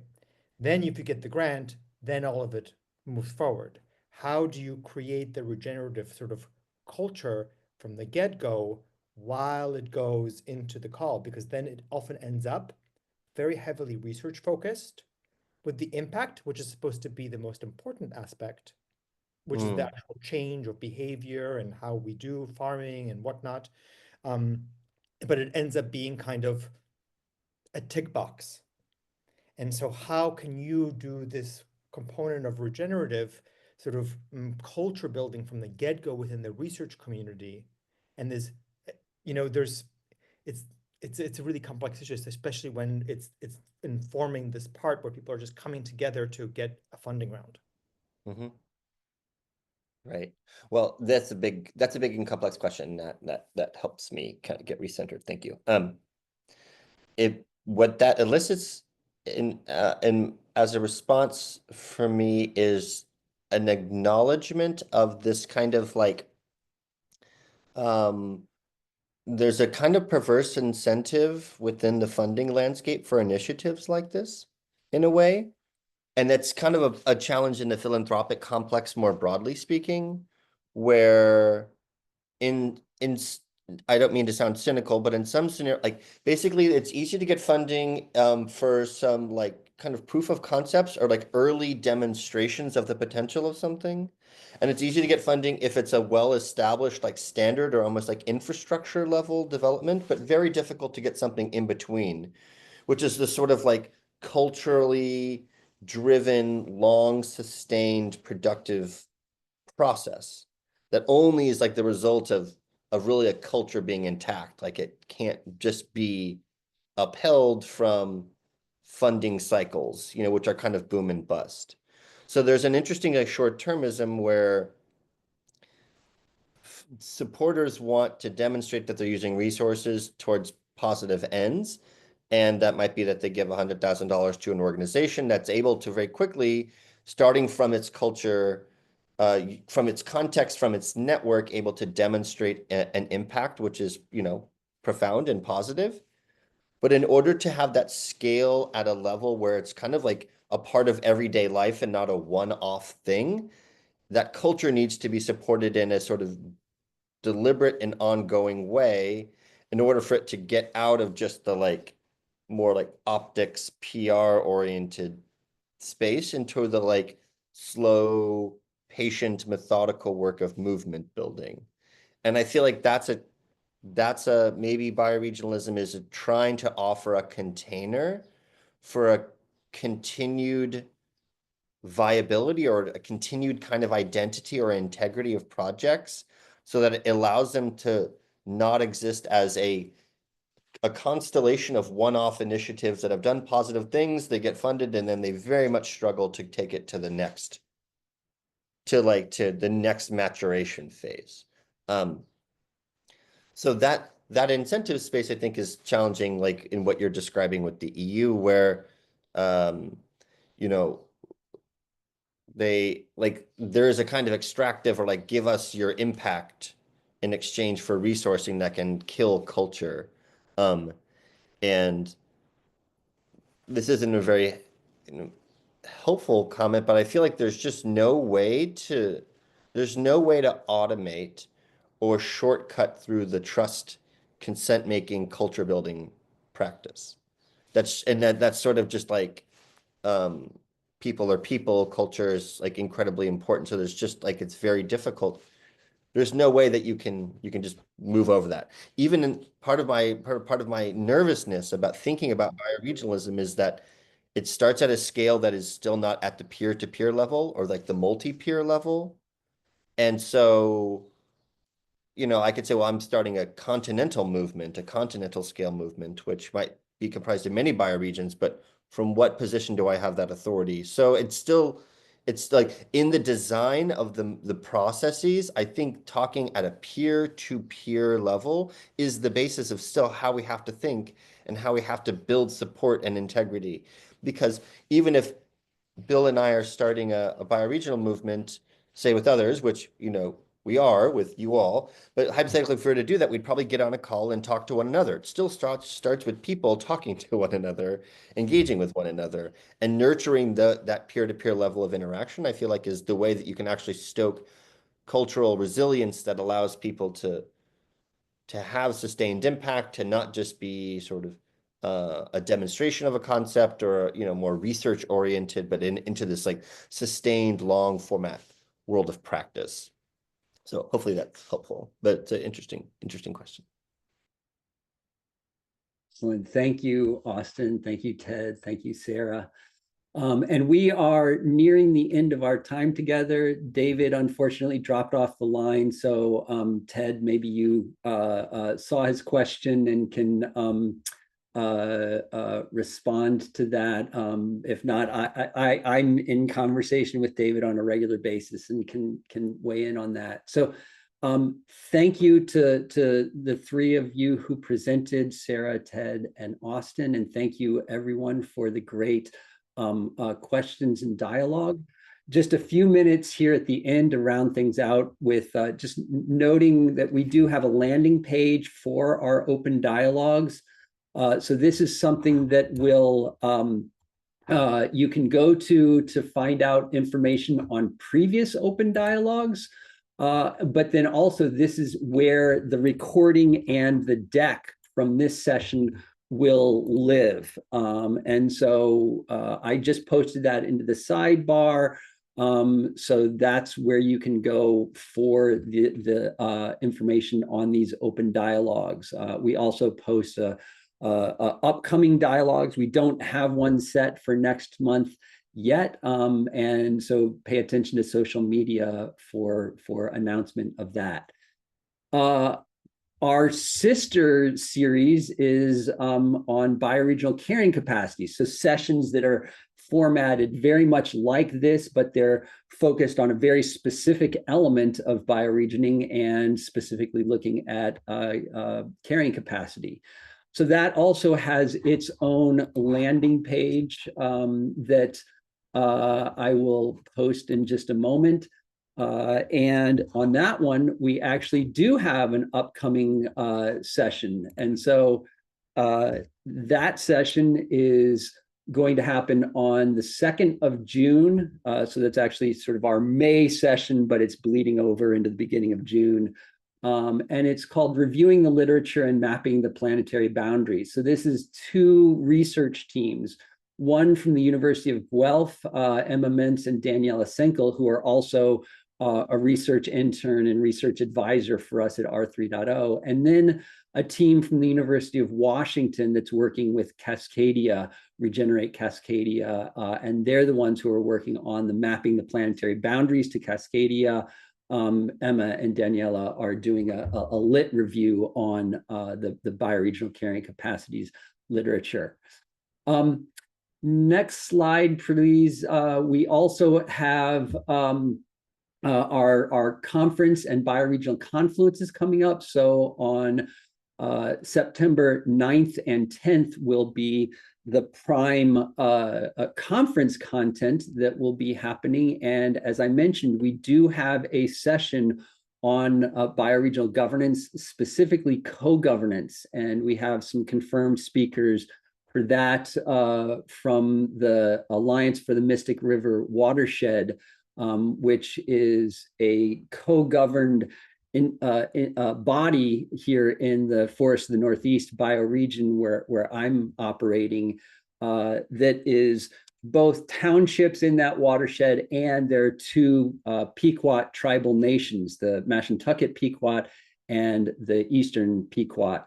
Then if you get the grant, then all of it moves forward. How do you create the regenerative sort of culture from the get-go while it goes into the call? Because then it often ends up very heavily research focused, with the impact, which is supposed to be the most important aspect, which is the actual change of behavior and how we do farming and whatnot. But it ends up being kind of a tick box. And so how can you do this component of regenerative sort of culture building from the get-go within the research community? And there's, it's a really complex issue, especially when it's informing this part where people are just coming together to get a funding round. Mm-hmm. Right. Well, that's a big and complex question that helps me kind of get recentered. Thank you. What that elicits in as a response for me is an acknowledgement of this kind of like there's a kind of perverse incentive within the funding landscape for initiatives like this in a way. And that's kind of a challenge in the philanthropic complex, more broadly speaking, where I don't mean to sound cynical, but in some scenario, like basically it's easy to get funding for some like kind of proof of concepts or like early demonstrations of the potential of something. And it's easy to get funding if it's a well-established like standard or almost like infrastructure level development, but very difficult to get something in between, which is the sort of like culturally driven, long sustained, productive process that only is like the result of really a culture being intact. Like it can't just be upheld from funding cycles, which are kind of boom and bust. So there's an interesting like short-termism where supporters want to demonstrate that they're using resources towards positive ends. And that might be that they give $100,000 to an organization that's able to very quickly, starting from its culture, from its context, from its network, able to demonstrate an impact, which is, profound and positive. But in order to have that scale at a level where it's kind of like a part of everyday life and not a one-off thing, that culture needs to be supported in a sort of deliberate and ongoing way in order for it to get out of just the like more like optics PR oriented space into the like slow, patient, methodical work of movement building. And I feel like that's a maybe bioregionalism is trying to offer a container for a continued viability or a continued kind of identity or integrity of projects so that it allows them to not exist as a constellation of one-off initiatives that have done positive things, they get funded, and then they very much struggle to take it to the next maturation phase. So that incentive space, I think, is challenging, like in what you're describing with the EU, where there is a kind of extractive or like give us your impact in exchange for resourcing that can kill culture. And this isn't a very helpful comment, but I feel like there's no way to automate or shortcut through the trust, consent-making, culture-building practice. That's sort of just like people are people, culture is like incredibly important. So there's just like it's very difficult. There's no way that you can just move over that. Even in part of my nervousness about thinking about bioregionalism is that it starts at a scale that is still not at the peer-to-peer level or like the multi-peer level. And so, I could say, well, I'm starting a continental movement, a continental scale movement, which might be comprised of many bioregions, but from what position do I have that authority? So it's like in the design of the processes, I think talking at a peer-to-peer level is the basis of still how we have to think and how we have to build support and integrity. Because even if Bill and I are starting a bioregional movement, say with others, which, we are with you all, but hypothetically, if we were to do that, we'd probably get on a call and talk to one another. It still starts with people talking to one another, engaging with one another, and nurturing that peer-to-peer level of interaction, I feel like is the way that you can actually stoke cultural resilience that allows people to have sustained impact, to not just be sort of a demonstration of a concept or more research oriented, but into this like sustained long format world of practice. So hopefully that's helpful, but it's an interesting question. Excellent. Thank you, Austin. Thank you, Ted. Thank you, Sarah. And we are nearing the end of our time together. David unfortunately dropped off the line. So Ted, maybe you saw his question and can respond to that. If not, I'm in conversation with David on a regular basis and can weigh in on that. So thank you to the three of you who presented, Sarah, Ted, and Austin, and thank you everyone for the great questions and dialogue. Just a few minutes here at the end to round things out with just noting that we do have a landing page for our open dialogues. So this is something that will you can go to find out information on previous open dialogues. But then also this is where the recording and the deck from this session will live. And so I just posted that into the sidebar. So that's where you can go for the information on these open dialogues. We also post upcoming dialogues. We don't have one set for next month yet, and so pay attention to social media for announcement of that. Our sister series is on bioregional carrying capacity, so sessions that are formatted very much like this, but they're focused on a very specific element of bioregioning and specifically looking at carrying capacity. So that also has its own landing page that I will post in just a moment. And on that one, we actually do have an upcoming session. And so that session is going to happen on the 2nd of June. So that's actually sort of our May session, but it's bleeding over into the beginning of June. And it's called Reviewing the Literature and Mapping the Planetary Boundaries. So this is two research teams, one from the University of Guelph, Emma Mintz and Daniela Senkel, who are also a research intern and research advisor for us at R3.0, and then a team from the University of Washington that's working with Cascadia, Regenerate Cascadia, and they're the ones who are working on the mapping the planetary boundaries to Cascadia. Emma and Daniela are doing a lit review on the bioregional carrying capacities literature. Next slide, please. We also have our conference and bioregional confluences coming up. So on September 9th and 10th will be the prime conference content that will be happening. And as I mentioned, we do have a session on bioregional governance, specifically co-governance. And we have some confirmed speakers for that from the Alliance for the Mystic River Watershed, which is a co-governed body here in the Forest of the Northeast bioregion where I'm operating, that is both townships in that watershed, and there are two Pequot tribal nations, the Mashantucket Pequot and the Eastern Pequot.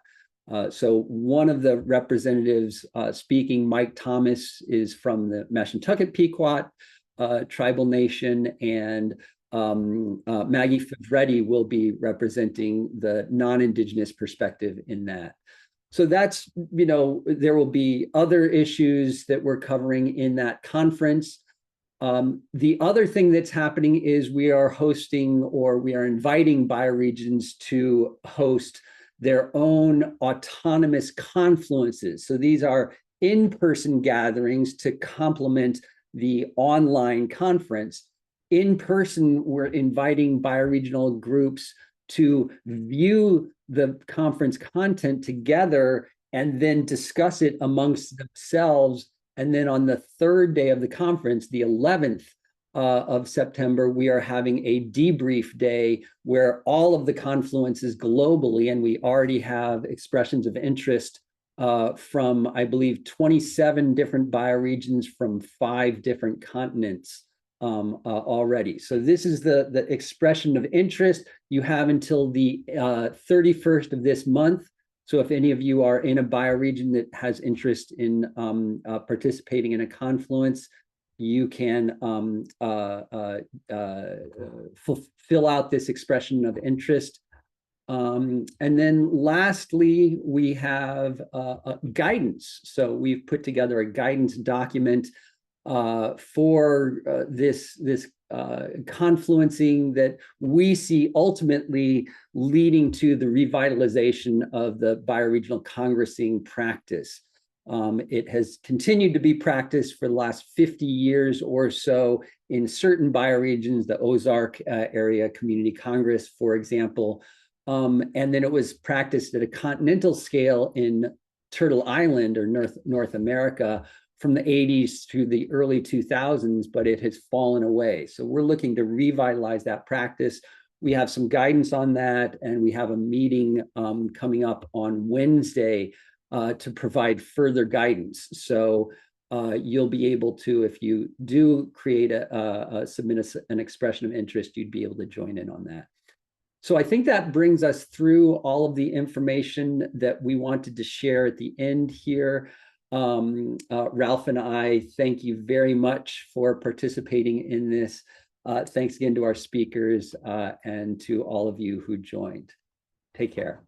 So one of the representatives speaking, Mike Thomas, is from the Mashantucket Pequot tribal nation, and Maggie Favretti will be representing the non-Indigenous perspective in that. So that's, there will be other issues that we're covering in that conference. The other thing that's happening is we are hosting, or we are inviting bioregions to host their own autonomous confluences. So these are in-person gatherings to complement the online conference. In person, we're inviting bioregional groups to view the conference content together and then discuss it amongst themselves. And then on the third day of the conference, the 11th of September, we are having a debrief day where all of the confluences globally, and we already have expressions of interest from, I believe, 27 different bioregions from 5 different continents already. So this is the expression of interest. You have until the 31st of this month. So if any of you are in a bioregion that has interest in participating in a confluence, you can fill out this expression of interest. And then lastly, we have guidance. So we've put together a guidance document for this confluencing that we see ultimately leading to the revitalization of the bioregional congressing practice. It has continued to be practiced for the last 50 years or so in certain bioregions, the Ozark Area Community Congress, for example. And then it was practiced at a continental scale in Turtle Island or North America from the 80s to the early 2000s, but it has fallen away. So we're looking to revitalize that practice. We have some guidance on that, and we have a meeting coming up on Wednesday to provide further guidance. So you'll be able to, if you do create submit an expression of interest, you'd be able to join in on that. So I think that brings us through all of the information that we wanted to share at the end here. Ralph and I thank you very much for participating in this. Thanks again to our speakers and to all of you who joined. Take care.